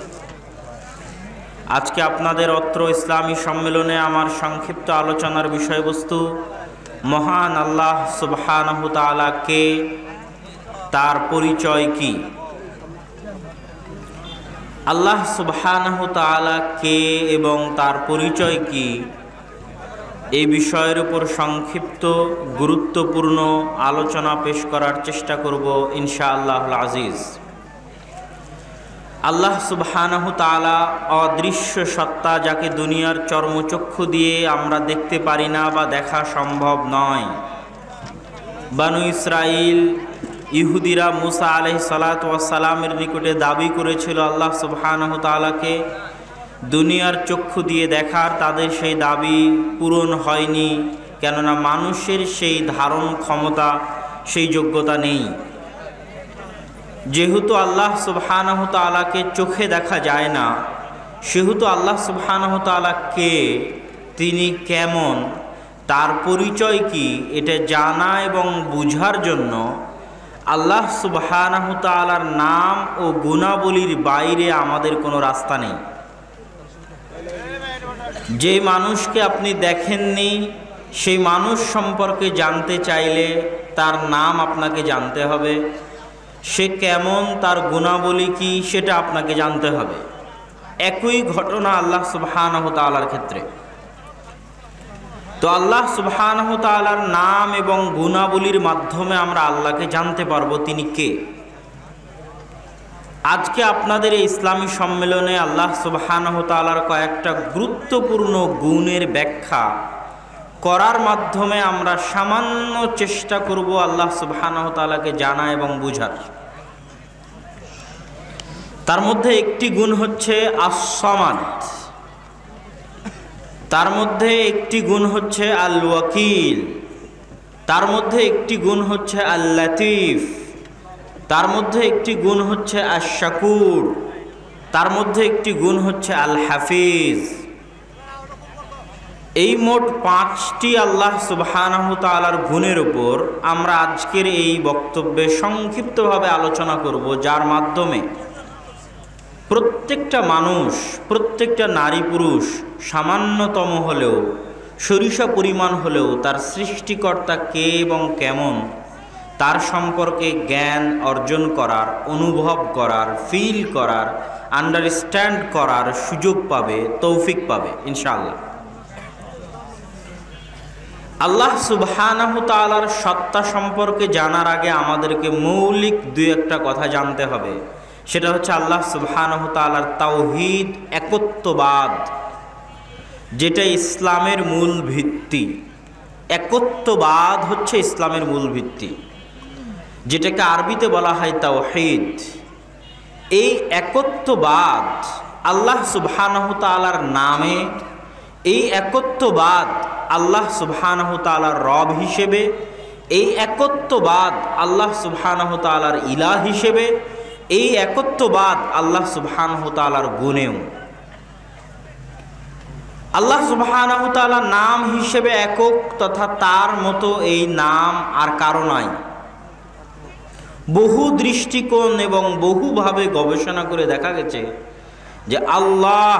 আজকে আপনাদের অত্র ইসলামী সম্মেলনে আমার সংক্ষিপ্ত আলোচনার বিষয়বস্তু মহান আল্লাহ সুবহানাহু তাআলা কে, তার পরিচয় কি। আল্লাহ সুবহানাহু তাআলা কে এবং তার পরিচয় কি, এই বিষয়ের উপর সংক্ষিপ্ত গুরুত্বপূর্ণ আলোচনা পেশ করার চেষ্টা করব ইনশাআল্লাহুল আজিজ। আল্লাহ সুবহানাহু তাআলা অদৃশ্য সত্তা, যাকে দুনিয়ার চর্মচক্ষু দিয়ে আমরা দেখতে পারি না বা দেখা সম্ভব নয়। বানু ইসরাইল, ইহুদিরা মুসা আলাইহিস সালাতু ওয়াস সালামের নিকটে দাবি করেছিল আল্লাহ সুবহানাহু তাআলাকে দুনিয়ার চক্ষু দিয়ে দেখার। তাদের সেই দাবি পূরণ হয়নি, কেননা মানুষের সেই ধারণ ক্ষমতা, সেই যোগ্যতা নেই। যেহেতু আল্লাহ সুবহানাহু তাআলাকে চোখে দেখা যায় না, সেহেতু আল্লাহ সুবহানাহু তাআলা কে, তিনি কেমন, তার পরিচয় কি, এটা জানা এবং বুঝার জন্য আল্লাহ সুবহানাহু তাআলার নাম ও গুণাবলীর বাইরে আমাদের কোনো রাস্তা নেই। যে মানুষকে আপনি দেখেননি, সেই মানুষ সম্পর্কে জানতে চাইলে তার নাম আপনাকে জানতে হবে, সে কেমন, তার গুণাবলী কি, সেটা আপনাকে জানতে হবে। একই ঘটনা আল্লাহ সুবহানাহু তাআলার ক্ষেত্রে। তো আল্লাহ সুবহানাহু তাআলার নাম এবং গুণাবলীর মাধ্যমে আমরা আল্লাহকে জানতে পারবো তিনি কে। আজকে আপনাদের এই ইসলামী সম্মেলনে আল্লাহ সুবহানাহু তাআলার কয়েকটা গুরুত্বপূর্ণ গুণের ব্যাখ্যা করার মাধ্যমে আমরা সামান্য চেষ্টা করব আল্লাহ সুবহানাহু তাআলাকে জানা এবং বুঝার। তার মধ্যে একটি গুণ হচ্ছে আস-সামাদ, তার মধ্যে একটি গুণ হচ্ছে আল ওয়াকিল, তার মধ্যে একটি গুণ হচ্ছে আল লাতিফ, তার মধ্যে একটি গুণ হচ্ছে আশ-শাকুর, তার মধ্যে একটি গুণ হচ্ছে আল হাফিজ। এই মোট 5টি আল্লাহ সুবহানাহু তাআলার গুণের উপর আমরা আজকের এই বক্তব্যে সংক্ষিপ্তভাবে আলোচনা করব, যার মাধ্যমে প্রত্যেকটা মানুষ, প্রত্যেকটা নারী পুরুষ সামান্যতম হলেও, সরিষা পরিমাণ হলেও তার সৃষ্টিকর্তা কে এবং কেমন তার সম্পর্কে জ্ঞান অর্জন করার, অনুভব করার, ফিল করার, আন্ডারস্ট্যান্ড করার সুযোগ পাবে, তৌফিক পাবে ইনশাআল্লাহ। আল্লাহ সুবহানাহু তাআলার সত্তা সম্পর্কে জানার আগে আমাদেরকে মৌলিক দুই একটা কথা জানতে হবে। সেটা হচ্ছে আল্লাহ সুবহানাহু তাআলার তাওহীদ, একত্ববাদ, যেটা ইসলামের মূল ভিত্তি। একত্ববাদ হচ্ছে ইসলামের মূল ভিত্তি, যেটাকে আরবিতে বলা হয় তাওহীদ। এই একত্ববাদ আল্লাহ সুবহানাহু তাআলার নামে, এই একত্ববাদ আল্লাহ সুবহানাহু তাআলার রব হিসেবে, এই একত্ববাদ আল্লাহ সুবহানাহু তাআলার ইলাহ হিসেবে, এই একত্ববাদ আল্লাহ সুবহানাহু তাআলার গুণেও। আল্লাহ সুবহানাহু তাআলার নাম হিসেবে একক, তথা তার মতো এই নাম আর কারো নাই। বহু দৃষ্টিকোণ এবং বহুভাবে গবেষণা করে দেখা গেছে যে আল্লাহ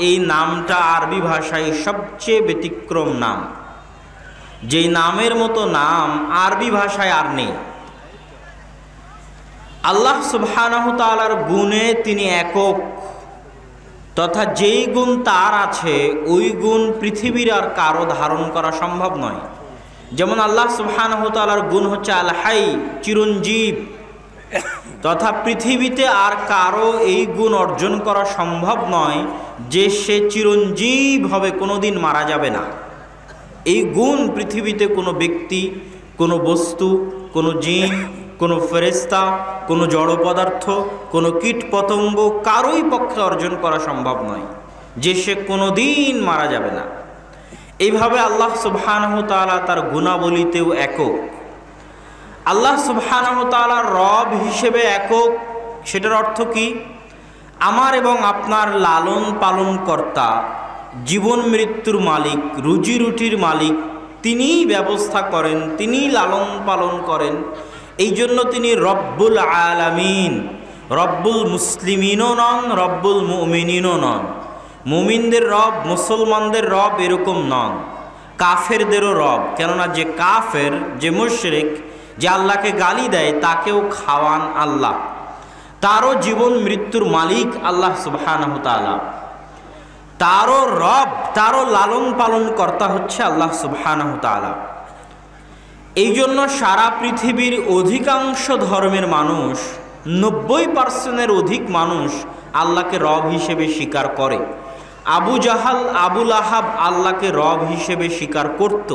এই নামটা আরবি ভাষায় সবচেয়ে ব্যতিক্রম নাম। যেই নামের মতো নাম আরবি ভাষায় আর নেই। আল্লাহ সুবহানাহু তাআলার গুণে তিনি একক, তথা যেই গুণ তার আছে ওই গুণ পৃথিবীর আর কারো ধারণ করা সম্ভব নয়। যেমন আল্লাহ সুবহানাহু তাআলার গুণ হচ্ছে আল হাই, চিরঞ্জীব, তথা পৃথিবীতে আর কারো এই গুণ অর্জন করা সম্ভব নয় যে সে চিরঞ্জীব হবে, কোনোদিন মারা যাবে না। এই গুণ পৃথিবীতে কোনো ব্যক্তি, কোনো বস্তু, কোনো জিন, কোনো ফেরেশতা, কোনো জড় পদার্থ, কোনো কীট পতঙ্গ কারোই পক্ষে অর্জন করা সম্ভব নয় যে সে কোনোদিন মারা যাবে না। এইভাবে আল্লাহ সুবহানাহু তাআলা তার গুণাবলীতেও একক। আল্লাহ সুবহানাহু তাআলার রব হিসেবে একক। সেটার অর্থ কি? আমার এবং আপনার লালন পালন কর্তা, জীবন মৃত্যুর মালিক, রুজি রুটির মালিক, তিনিই ব্যবস্থা করেন, তিনিই লালন পালন করেন। এই জন্য তিনি রব্বুল আলামিন, রব্বুল মুসলিমিনও নন, রব্বুল মুমিনিনও নন। মুমিনদের রব, মুসলমানদের রব এরকম নন, কাফেরদেরও রব। কেননা যে কাফের, যে মুশরিক, যে আল্লাহকে গালি দেয়, তাকেও খাওয়ান আল্লাহ। তারও জীবন মৃত্যুর মালিক আল্লাহ সুবহানাহু তাআলা, তারও রব, তারও লালন পালন কর্তা হচ্ছে আল্লাহ সুবহানাহু তাআলা। এই জন্য সারা পৃথিবীর অধিকাংশ ধর্মের মানুষ, 90% অধিক মানুষ আল্লাহকে রব হিসেবে স্বীকার করে। আবু জাহাল, আবুল আহাব আল্লাহকে রব হিসেবে স্বীকার করত।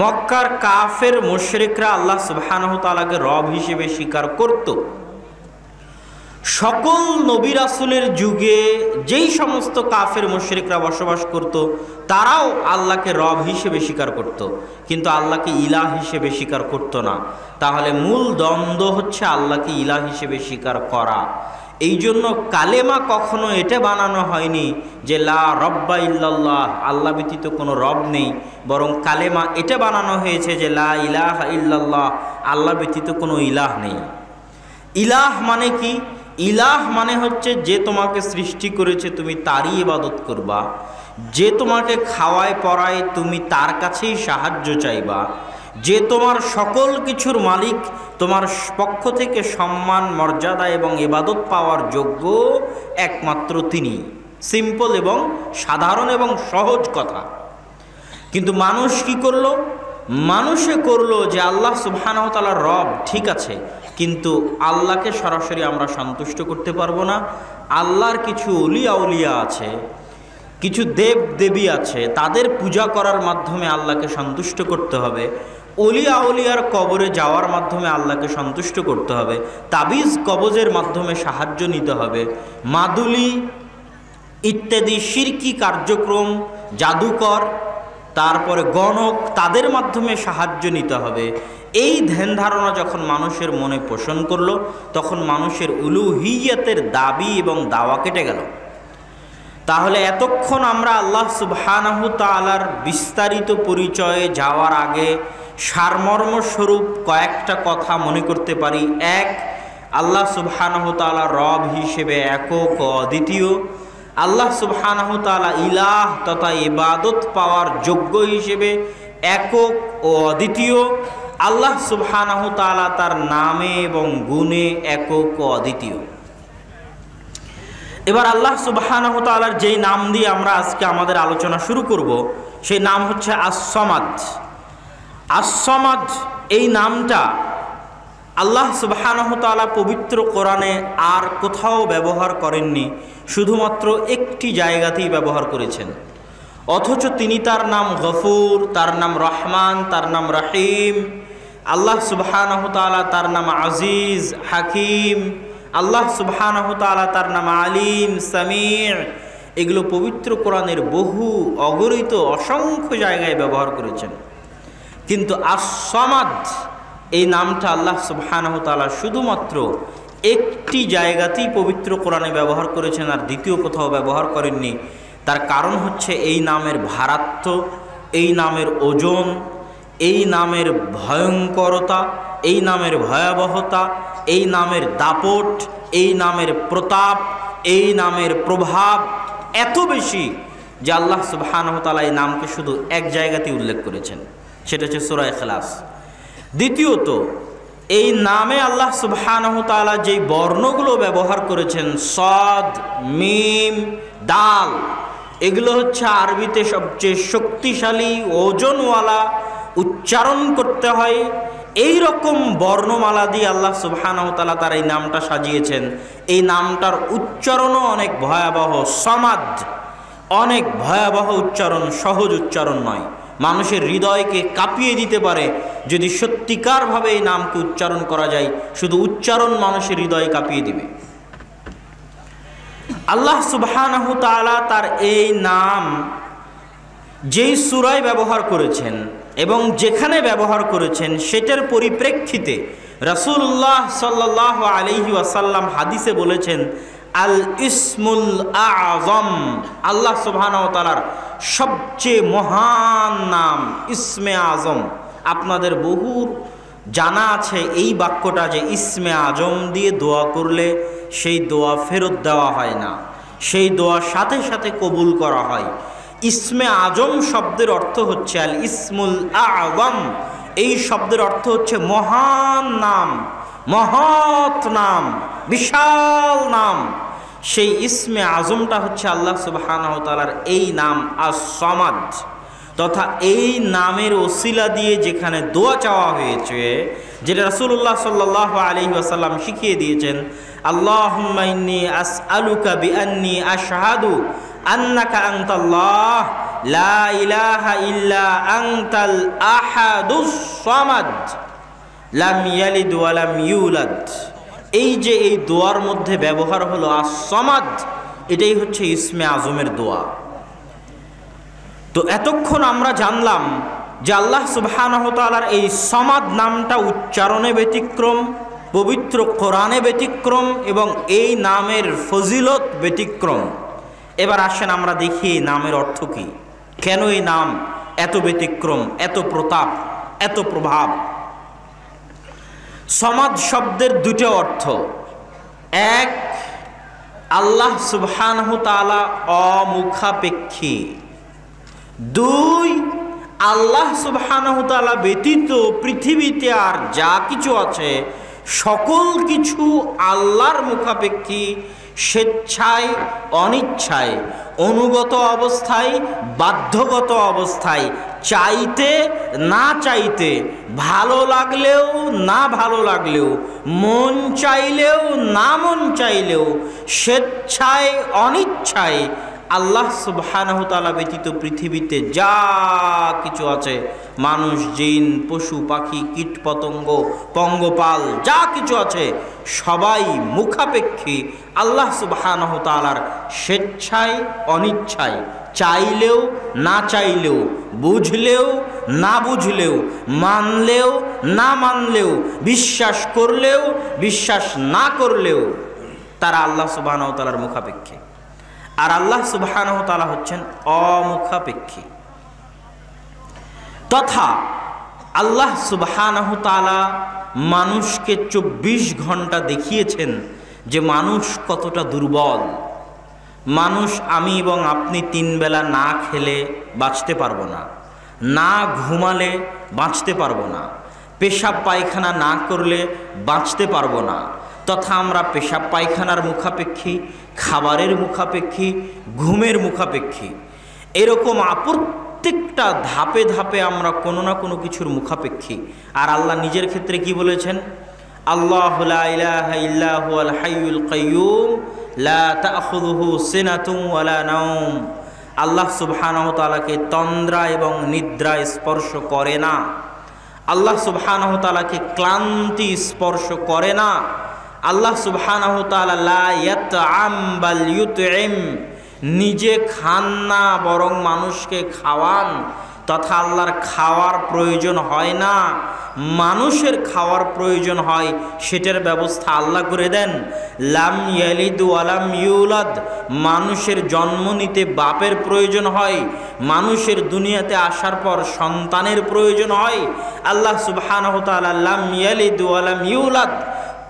মক্কার কাফের মুশরিকরা আল্লাহ সুবহানাহু তাআলাকে রব হিসেবে স্বীকার করত। সকল নবী রাসূলের যুগে যেই সমস্ত কাফের মুশরিকরা বসবাস করত, তারাও আল্লাহকে রব হিসেবে স্বীকার করত, কিন্তু আল্লাহকে ইলাহ হিসেবে স্বীকার করত না। তাহলে মূল দ্বন্দ্ব হচ্ছে আল্লাহকে ইলাহ হিসেবে স্বীকার করা। এই জন্য কালেমা কখনো এটা বানানো হয়নি যে লা রব্বা ইল্লাল্লাহ, আল্লাহ ব্যতীত কোনো রব নেই, বরং কালেমা এটা বানানো হয়েছে যে লা ইলাহা ইল্লাল্লাহ, আল্লাহ ব্যতীত কোনো ইলাহ নেই। ইলাহ মানে কি? ইলাহ মানে হচ্ছে যে তোমাকে সৃষ্টি করেছে তুমি তারই ইবাদত করবা, যে তোমাকে খাওয়ায় পরায় তুমি তার কাছেই সাহায্য চাইবা, যে তোমার সকল কিছুর মালিক, তোমার পক্ষ থেকে সম্মান, মর্যাদা এবং ইবাদত পাওয়ার যোগ্য একমাত্র তিনি। সিম্পল এবং সাধারণ এবং সহজ কথা। কিন্তু মানুষ কি করলো? মানুষে করলো যে আল্লাহ সুবহানাহু তাআলার রব ঠিক আছে, কিন্তু আল্লাহকে সরাসরি আমরা সন্তুষ্ট করতে পারবো না। আল্লাহর কিছু অলিয়া উলিয়া আছে, কিছু দেব দেবী আছে, তাদের পূজা করার মাধ্যমে আল্লাহকে সন্তুষ্ট করতে হবে। অলিয়া উলিয়ার কবরে যাওয়ার মাধ্যমে আল্লাহকে সন্তুষ্ট করতে হবে। তাবিজ কবজের মাধ্যমে সাহায্য নিতে হবে। মাদুলি ইত্যাদি শিরকি কার্যক্রম, জাদুকর, তারপরে গণক, তাদের মাধ্যমে সাহায্য নিতে হবে। এই ধ্যান ধারণা যখন মানুষের মনে পোষণ করলো, তখন মানুষের উলুহিয়তের দাবি এবং দাওয়া কেটে গেল। তাহলে এতক্ষণ আমরা আল্লাহ সুবহানাহু তাআলার বিস্তারিত পরিচয়ে যাওয়ার আগে সারমর্ম স্বরূপ কয়েকটা কথা মনে করতে পারি। এক, আল্লাহ সুবহানাহু তাআলা রব হিসেবে একক ও অদ্বিতীয়। আল্লাহ সুবহানাহু তাআলা ইলাহ তথা ইবাদত পাওয়ার যোগ্য হিসেবে একক ও অদ্বিতীয়। আল্লাহ সুবহানাহু তাআলা তার নামে এবং গুণে একক ও অদ্বিতীয়। এবার আল্লাহ সুবহানাহু তাআলার যেই নাম দিয়ে আমরা আজকে আমাদের আলোচনা শুরু করব, সেই নাম হচ্ছে আস-সামাদ। আস-সামাদ এই নামটা আল্লাহ সুবহানাহু তাআলা পবিত্র কোরআনে আর কোথাও ব্যবহার করেননি, শুধুমাত্র একটি জায়গাতেই ব্যবহার করেছেন। অথচ তিনি তার নাম গফুর, তার নাম রহমান, তার নাম রহিম। আল্লাহ সুবহানাহু তাআলা তার নাম আজিজ, হাকিম। আল্লাহ সুবহানাহু তাআলা তার নাম আলিম, সামি'। এগুলো পবিত্র কোরআনের বহু অগণিত অসংখ্য জায়গায় ব্যবহার করেছেন। কিন্তু আস-সামাদ এই নামটা আল্লাহ সুবহানাহু তাআলা শুধুমাত্র একটি জায়গাতেই পবিত্র কোরআনে ব্যবহার করেছেন, আর দ্বিতীয় কোথাও ব্যবহার করেননি। তার কারণ হচ্ছে এই নামের ভারাত্ম, এই নামের ওজন, এই নামের ভয়ঙ্করতা, এই নামের ভয়াবহতা, এই নামের দাপট, এই নামের প্রতাপ, এই নামের প্রভাব এত বেশি যে আল্লাহ সুবহানাহু তাআলা এই নামকে শুধু এক জায়গাতেই উল্লেখ করেছেন, সেটা হচ্ছে সূরা ইখলাস। দ্বিতীয়ত, এই নামে আল্লাহ সুবহানাহু তাআলা যেই বর্ণগুলো ব্যবহার করেছেন, সদ, মিম, দাল, এগুলো হচ্ছে আরবিতে সবচেয়ে শক্তিশালী, ওজনওয়ালা, উচ্চারণ করতে হয় এই রকম বর্ণমালা দিয়ে আল্লাহ সুবহানাহু তাআলা তার এই নামটা সাজিয়েছেন। এই নামটার উচ্চারণও অনেক ভয়াবহ। সামাদ অনেক ভয়াবহ উচ্চারণ, সহজ উচ্চারণ নয়। মানুষের হৃদয়কে কাঁপিয়ে দিতে পারে যদি সত্যিকারভাবে এই নামকে উচ্চারণ করা যায়। শুধু উচ্চারণ মানুষের হৃদয় কাঁপিয়ে দিবে। আল্লাহ সুবহানাহু তাআলা তার এই নাম যেই সূরায় ব্যবহার করেছেন এবং যেখানে ব্যবহার করেছেন সেটার পরিপ্রেক্ষিতে রাসূলুল্লাহ সাল্লাল্লাহু আলাইহি ওয়াসাল্লাম হাদিসে বলেছেন, আল ইসমুল আযম, আল্লাহ সুবহানাহু ওয়া তাআলার সবচেয়ে মহান নাম ইসমে আজম। আপনাদের বহুর জানা আছে এই বাক্যটা যে ইসমে আজম দিয়ে দোয়া করলে সেই দোয়া ফেরত দেওয়া হয় না, সেই দোয়া সাথে সাথে কবুল করা হয়। ইসমে আজম শব্দের অর্থ হচ্ছে আল ইসমুল আযম। এই শব্দের অর্থ হচ্ছে মহান নাম, মহৎ নাম, বিশাল নাম। সেই ইসমে আজমটা হচ্ছে আল্লাহ সুবহানাহু ওয়া তাআলার এই নাম আস-সামাদ। তথা এই নামের ওসিলা দিয়ে যেখানে দোয়া চাওয়া হয়েছে, যেটা রাসূলুল্লাহ সাল্লাল্লাহু আলাইহি ওয়াসাল্লাম শিখিয়ে দিয়েছেন, আল্লাহুম্মা ইন্নী আসআলুকা বিআন্নী আশহাদু আন্নাকা আনতাল্লাহ লা ইলাহা ইল্লা আনতাল আহাদুস সামাদ লাম ইয়ালিদ ওয়া লাম ইউলাদ। এই যে এই দোয়ার মধ্যে ব্যবহার হলো আস-সামাদ, এটাই হচ্ছে ইসমে আজমের দোয়া। তো এতক্ষণ আমরা জানলাম যে আল্লাহ সুবহানাহু ওয়া তাআলার এই সামাদ নামটা উচ্চারণে ব্যতিক্রম, পবিত্র কোরআনে ব্যতিক্রম এবং এই নামের ফজিলত ব্যতিক্রম। এবার আসেন আমরা দেখি এই নামের অর্থ কি, কেন এই নাম এত ব্যতিক্রম, এত প্রতাপ, এত প্রভাব। সামাদ শব্দের দুটো অর্থ। এক, আল্লাহ সুবহানাহু তাআলা অমুখাপেক্ষী। দুই, আল্লাহ সুবহানাহু তাআলা ব্যতীত পৃথিবীতে আর যা কিছু আছে সকল কিছু আল্লাহর মুখাপেক্ষী, স্বেচ্ছায়, অনিচ্ছায়, অনুগত অবস্থায়, বাধ্যগত অবস্থায়, চাইতে না চাইতে, ভালো লাগলেও না ভালো লাগলেও, মন চাইলেও না মন চাইলেও, স্বেচ্ছায় অনিচ্ছায় আল্লাহ সুবহানাহু তাআলা ব্যতীত পৃথিবীতে যা কিছু আছে, মানুষ, জিন, পশু পাখি, কীট পতঙ্গ, পঙ্গপাল, যা কিছু আছে সবাই মুখাপেক্ষী আল্লাহ সুবহানাহু তাআলার স্বেচ্ছায় অনিচ্ছায়, চাইলেও না চাইলেও, বুঝলেও না বুঝলেও, মানলেও না মানলেও, বিশ্বাস করলেও বিশ্বাস না করলেও তারা আল্লাহ সুবহানাহু তাআলার মুখাপেক্ষী। আর আল্লাহ সুবহানাহু ওয়া তাআলা হচ্ছেন অমুখাপেক্ষী। তথা আল্লাহ সুবহানাহু ওয়া তাআলা মানুষকে 24 ঘন্টা দেখিয়েছেন যে মানুষ কতটা দুর্বল। মানুষ, আমি এবং আপনি 3 বেলা না খেলে বাঁচতে পারবো না, না ঘুমালে বাঁচতে পারবো না, পেশাব পায়খানা না করলে বাঁচতে পারবো না। তথা আমরা পেশাব পায়খানার মুখাপেক্ষী, খাবারের মুখাপেক্ষী, ঘুমের মুখাপেক্ষী। এরকম প্রত্যেকটা ধাপে ধাপে আমরা কোনো না কোনো কিছুর মুখাপেক্ষী। আর আল্লাহ নিজের ক্ষেত্রে কি বলেছেন? আল্লাহু লা ইলাহা ইল্লা হুয়াল হাইয়ুল কাইয়্যুম লা তাখুযুহু সিনাতুন ওয়ালা নাওম। আল্লাহ সুবহানাহু ওয়া তাআলাকে তন্দ্রা এবং নিদ্রা স্পর্শ করে না। আল্লাহ সুবহানাহু ওয়া তাআলাকে ক্লান্তি স্পর্শ করে না। আল্লাহ সুবহানাহু ওয়া তাআলা লা ইয়াতআম বাল ইউতইম, নিজে খান না বরং মানুষকে খাওয়ান। তথা আল্লাহর খাওয়ার প্রয়োজন হয় না, মানুষের খাওয়ার প্রয়োজন হয়, সেটার ব্যবস্থা আল্লাহ করে দেন। লাম ইয়ালিদ ওয়া লাম ইউলাদ, মানুষের জন্ম নিতে বাপের প্রয়োজন হয়, মানুষের দুনিয়াতে আসার পর সন্তানের প্রয়োজন হয়। আল্লাহ সুবহানাহু ওয়া তাআলা লাম ইয়ালিদ ওয়া লাম ইউলাদ,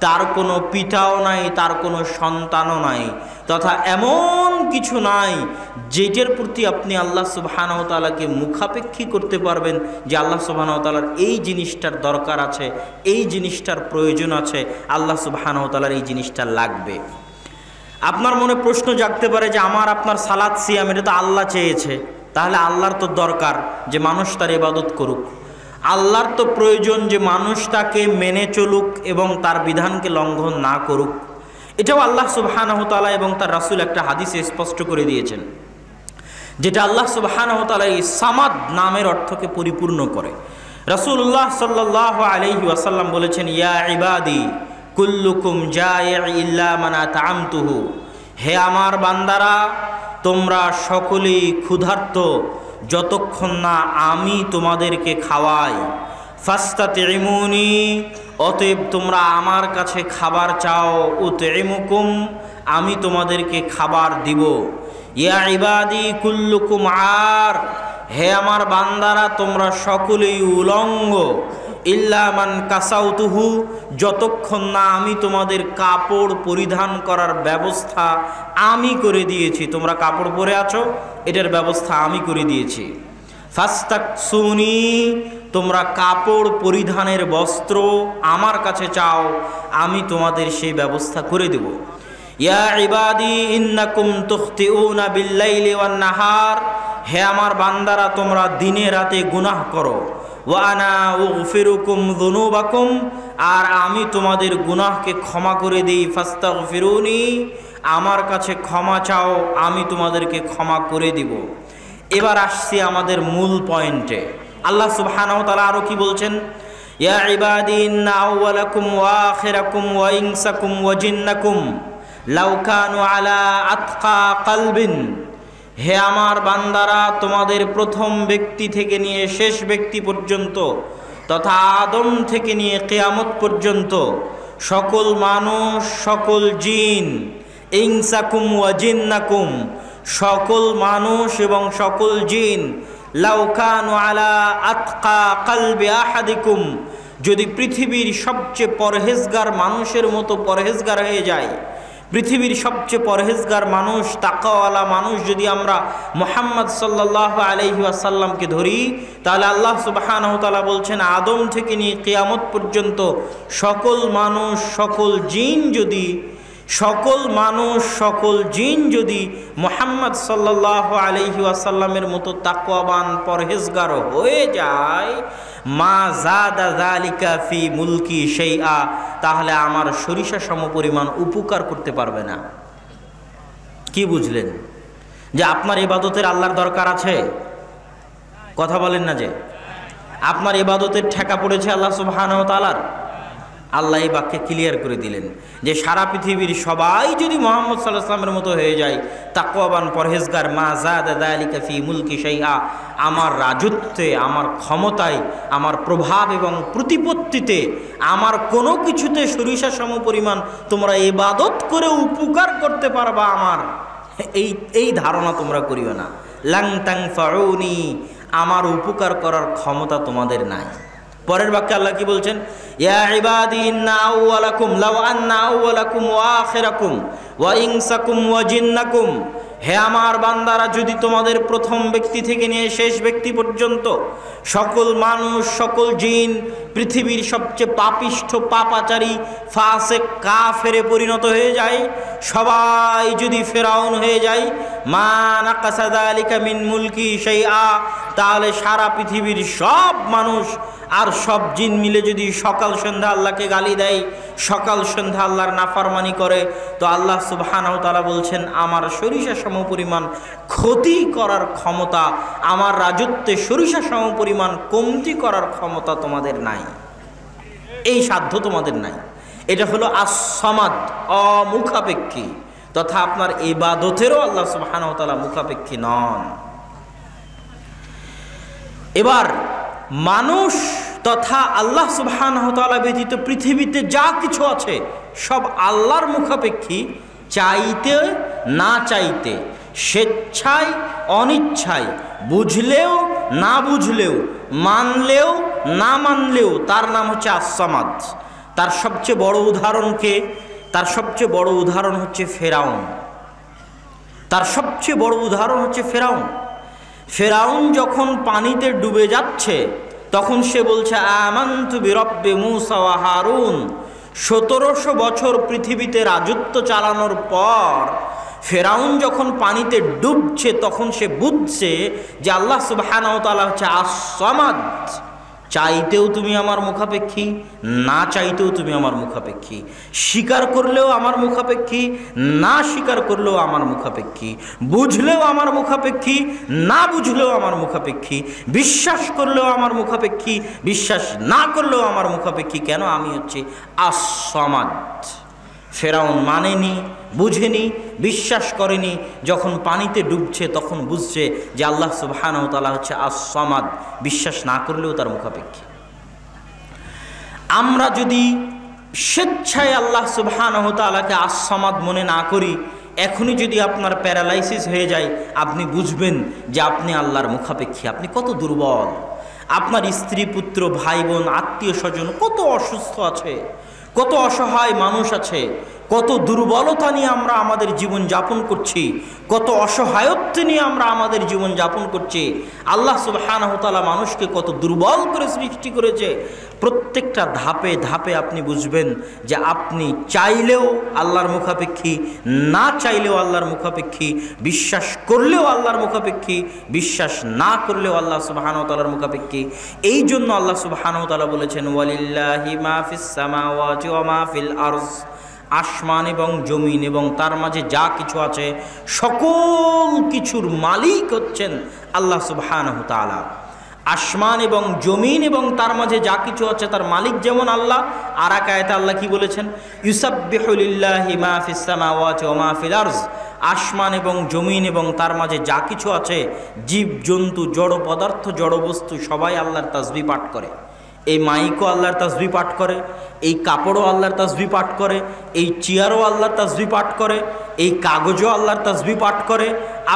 তার কোনো পিতাও নাই, তার কোনো সন্তানও নাই। তথা এমন কিছু নাই যেটার প্রতি আপনি আল্লাহ সুবহানাহু ওয়া তাআলাকে মুখাপেক্ষী করতে পারবেন যে আল্লাহ সুবহানাহু ওয়া তাআলার এই জিনিসটার দরকার আছে, এই জিনিসটার প্রয়োজন আছে, আল্লাহ সুবহানাহু ওয়া তাআলার এই জিনিসটা লাগবে। আপনার মনে প্রশ্ন জাগতে পারে যে আমার আপনার সালাত সিয়াম এটা তো আল্লাহ চেয়েছে, তাহলে আল্লাহর তো দরকার যে মানুষ তার ইবাদত করুক, আল্লাহর তো প্রয়োজন যে মানুষ তাকে মেনে চলুক এবং তার বিধানকে লঙ্ঘন না করুক। এটাও আল্লাহ সুবহানাহু ওয়া তাআলা এবং তার রাসূল একটা হাদিসে স্পষ্ট করে দিয়েছেন, যেটা আল্লাহ সুবহানাহু ওয়া তাআলা এই সামাদ নামের অর্থকে পরিপূর্ণ করে। রাসূলুল্লাহ সাল্লাল্লাহু আলাইহি ওয়াসাল্লাম বলেছেন, ইয়া ইবাদি কুল্লুকুম জায়ি ইল্লা মান আতআমতুহু, হে আমার বান্দারা তোমরা সকলেই ক্ষুধার্ত যতক্ষণ না আমি তোমাদেরকে খাওয়াই। ফাস্তাতিমুনি, অতএব তোমরা আমার কাছে খাবার চাও। উতইমুকুম, আমি তোমাদেরকে খাবার দিব। ইয়া ইবাদি কুল্লুকুম আর, হে আমার বান্দারা তোমরা সকলেই উলঙ্গ। ইল্লা মান কাসাউতুহু, যতক্ষণ না আমি তোমাদের কাপড় পরিধান করার ব্যবস্থা আমি করে দিয়েছি। তোমরা কাপড় পরে আছো, এটার ব্যবস্থা আমি করে দিয়েছি। ফাস্তাকসুনি, তোমরা কাপড় পরিধানের বস্ত্র আমার কাছে চাও, আমি তোমাদের সেই ব্যবস্থা করে দেব। ইয়া ইবাদি ইন্নাকুম তুখতিউনা বিল্লাইলি ওয়ান নাহার, হে আমার বান্দারা তোমরা দিনে রাতে গুনাহ করো। ওয়া আনা উগফিরুকুম যুনুবাকুম, আর আমি তোমাদের গুনাহকে ক্ষমা করে দিই। ফাস্তাগফিরুনি, আমার কাছে ক্ষমা চাও, আমি তোমাদেরকে ক্ষমা করে দিব। এবার আসছি আমাদের মূল পয়েন্টে। আল্লাহ সুবহানাহু ওয়া তাআলা আরো কি বলছেন? ইয়া ইবাদি ইন্না আউওয়ালাকুম ওয়া আখিরাকুম ওয়া ইনসাকুম ওয়া জিন্নাকুম লাউ কানু আলা আতকা কলবিন, হে আমার বান্দারা তোমাদের প্রথম ব্যক্তি থেকে নিয়ে শেষ ব্যক্তি পর্যন্ত তথা আদম থেকে নিয়ে কিয়ামত পর্যন্ত সকল মানুষ, সকল জিন, ইনসাকুম ওয়া জিন্নাকুম, সকল মানুষ এবং সকল জিন, লাউ কানু আলা আতকা কলবি আহাদিকুম, যদি পৃথিবীর সবচেয়ে পরহেজগার মানুষের মতো পরহেজগার হয়ে যায়, পৃথিবীর সবচেয়ে পরহেজগার মানুষ, তাকওয়ালা মানুষ যদি আমরা মুহাম্মদ সাল্লাল্লাহু আলাইহি ওয়াসাল্লামকে ধরি, তাহলে আল্লাহ সুবহানাহু ওয়া তাআলা বলছেন আদম থেকে নিয়ে কিয়ামত পর্যন্ত সকল মানুষ, সকল জিন যদি, সকল মানুষ, সকল জিন যদি মুহাম্মদ সাল্লাল্লাহু আলাইহি ওয়াসাল্লামের মতো তাকওয়াবান পরহেজগার হয়ে যায়, মা জাদা যালিকা ফি মুলকি শাইআ, তাহলে আমার সরিষা সমপরিমাণ উপকার করতে পারবে না। কি বুঝলেন? যে আপনার ইবাদতের আল্লাহর দরকার আছে? কথা বলেন না যে আপনার ইবাদতের ঠেকা পড়েছে আল্লাহ সুবহানাহু ওয়া তাআলার। আল্লাহ এই বাক্যে ক্লিয়ার করে দিলেন যে সারা পৃথিবীর সবাই যদি মুহাম্মদ সাল্লাল্লাহু আলাইহি ওয়াসাল্লামের মতো হয়ে যায়, তাকওয়াবান পরহেজগার, মা জাদা যালিকা ফি মুলকি শাইআ, আমার রাজত্বে, আমার ক্ষমতায়, আমার প্রভাব এবং প্রতিপত্তিতে, আমার কোনো কিছুতে সরিষা সমপরিমাণ তোমরা ইবাদত করে উপকার করতে পারবা আমার, এই ধারণা তোমরা করিও না। লাং তানফাউনি, আমার উপকার করার ক্ষমতা তোমাদের নাই। পরের বাক্যে আল্লাহ কি বলছেন? ইয়া ইবাদি ইন্না আউওয়ালাকুম লাউ আন্না আউওয়ালাকুম ওয়া আখিরাকুম ওয়া ইনসাকুম ওয়া জিন্নাকুম, হে আমার বান্দারা, যদি তোমাদের প্রথম ব্যক্তি থেকে নিয়ে শেষ ব্যক্তি পর্যন্ত সকল মানুষ, সকল জিন, পৃথিবীর সবচেয়ে পাপিষ্ঠ পাপাচারী ফাসেক কাফেরে পরিণত হয়ে যায়, সবাই যদি ফেরাউন হয়ে যায়, মা নাকাসা যালিকা মিন মুলকি শাইআ, তাহলে সারা পৃথিবীর সব মানুষ আর সব জিন মিলে যদি সকাল সন্ধ্যা আল্লাহকে গালি দেয়, সকাল সন্ধ্যা আল্লাহর নাফরমানি করে, তো আল্লাহ সুবহানাহু ওয়া তাআলা বলছেন আমার সরিষা সমপরিমাণ ক্ষতি করার ক্ষমতা, আমার রাজত্বে সরিষা সমপরিমাণ কমতি করার ক্ষমতা তোমাদের নাই, এই সাধ্য তোমাদের নাই। এটা হলো আস-সামাদ, অমুখাপেক্ষী, তথা আপনার ইবাদতেরও আল্লাহ সুবহানাহু ওয়া তাআলা মুখাপেক্ষী নন। এবার মানুষ তথা আল্লাহ সুবহানাহু ওয়া তাআলা ব্যতীত পৃথিবীতে যা কিছু আছে সব আল্লাহর মুখাপেক্ষী, চাইতে না চাইতে, স্বেচ্ছায় অনিচ্ছায়, বুঝলেও না বুঝলেও, মানলেও না মানলেও, তার নাম হচ্ছে আস-সামাদ। তার সবচেয়ে বড় উদাহরণকে, তার সবচেয়ে বড় উদাহরণ হচ্ছে ফেরাউন। তার সবচেয়ে বড় উদাহরণ হচ্ছে ফেরাউন। ফেরাউন যখন পানিতে ডুবে যাচ্ছে তখন সে বলছে আমানতু বিরব্বি মূসা ওয়া হারুন। 1700 বছর পৃথিবীতে রাজত্ব চালানোর পর ফেরাউন যখন পানিতে ডুবছে তখন সে বুঝছে যে আল্লাহ সুবহানাহু ওয়া তাআলা হচ্ছে আস-সামাদ। চাইতেও তুমি আমার মুখাপেক্ষী, না চাইতেও তুমি আমার মুখাপেক্ষী, স্বীকার করলেও আমার মুখাপেক্ষী, না স্বীকার করলেও আমার মুখাপেক্ষী, বুঝলেও আমার মুখাপেক্ষী, না বুঝলেও আমার মুখাপেক্ষী, বিশ্বাস করলেও আমার মুখাপেক্ষী, বিশ্বাস না করলেও আমার মুখাপেক্ষী। কেন? আমি হচ্ছে আস-সামাদ। ফেরাউন মানেনি, বুঝেনি, বিশ্বাস করেনি। যখন পানিতে ডুবছে তখন বুঝছে যে আল্লাহ সুবহানাহু ওয়া তাআলা হচ্ছে আস-সামাদ, বিশ্বাস না করলেও তার মুখাপেক্ষী। আমরা যদি স্বেচ্ছায় আল্লাহ সুবহানাহু ওয়া তাআলাকে আস-সামাদ মনে না করি, এখনই যদি আপনার প্যারালাইসিস হয়ে যায়, আপনি বুঝবেন যে আপনি আল্লাহর মুখাপেক্ষী, আপনি কত দুর্বল। আপনার স্ত্রী, পুত্র, ভাই বোন, আত্মীয় স্বজন কত অসুস্থ আছে, কত অসহায় মানুষ আছে, কত দুর্বলতা নিয়ে আমরা আমাদের জীবন যাপন করছি, কত অসহায়ত্ব নিয়ে আমরা আমাদের জীবন যাপন করছি। আল্লাহ সুবহানাহু ওয়া তাআলা মানুষকে কত দুর্বল করে সৃষ্টি করেছে। প্রত্যেকটা ধাপে ধাপে আপনি বুঝবেন যে আপনি চাইলেও আল্লাহর মুখাপেক্ষী, না চাইলেও আল্লাহর মুখাপেক্ষী, বিশ্বাস করলেও আল্লাহর মুখাপেক্ষী, বিশ্বাস না করলেও আল্লাহ সুবহানাহু ওয়া তাআলার মুখাপেক্ষী। এই জন্য আল্লাহ সুবহানাহু ওয়া তাআলা বলেছেন ওয়ালিল্লাহি মা ফিস সামাওয়াতি ওয়া মা ফিল আরজ, আসমান এবং জমিন এবং তার মাঝে যা কিছু আছে সকল কিছুর মালিক হচ্ছেন আল্লাহ সুবহানাহু ওয়া তাআলা। আসমান এবং জমিন এবং তার মাঝে যা কিছু আছে তার মালিক যেমন আল্লাহ, আর এক আয়াতে আল্লাহ কি বলেছেন? ইউসাব্বিহু লিল্লাহি মা ফিস সামাওয়াতি ওয়া মা ফিল আরজ, আসমান এবং জমিন এবং তার মাঝে যা কিছু আছে, জীব জন্তু, জড় পদার্থ, জড় বস্তু, সবাই আল্লাহর তাসবিহ পাঠ করে। এই মাইকও আল্লাহর তাসবিহ পাঠ করে, এই কাপড়ও আল্লাহর তাসবিহ পাঠ করে, এই চেয়ারও আল্লাহর তাসবিহ পাঠ করে, এই কাগজও আল্লাহর তাসবিহ পাঠ করে,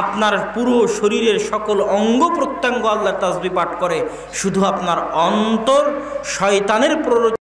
আপনার পুরো শরীরের সকল অঙ্গ প্রত্যঙ্গ আল্লাহর তাসবিহ পাঠ করে। শুধু আপনার অন্তর শয়তানের প্ররোচনা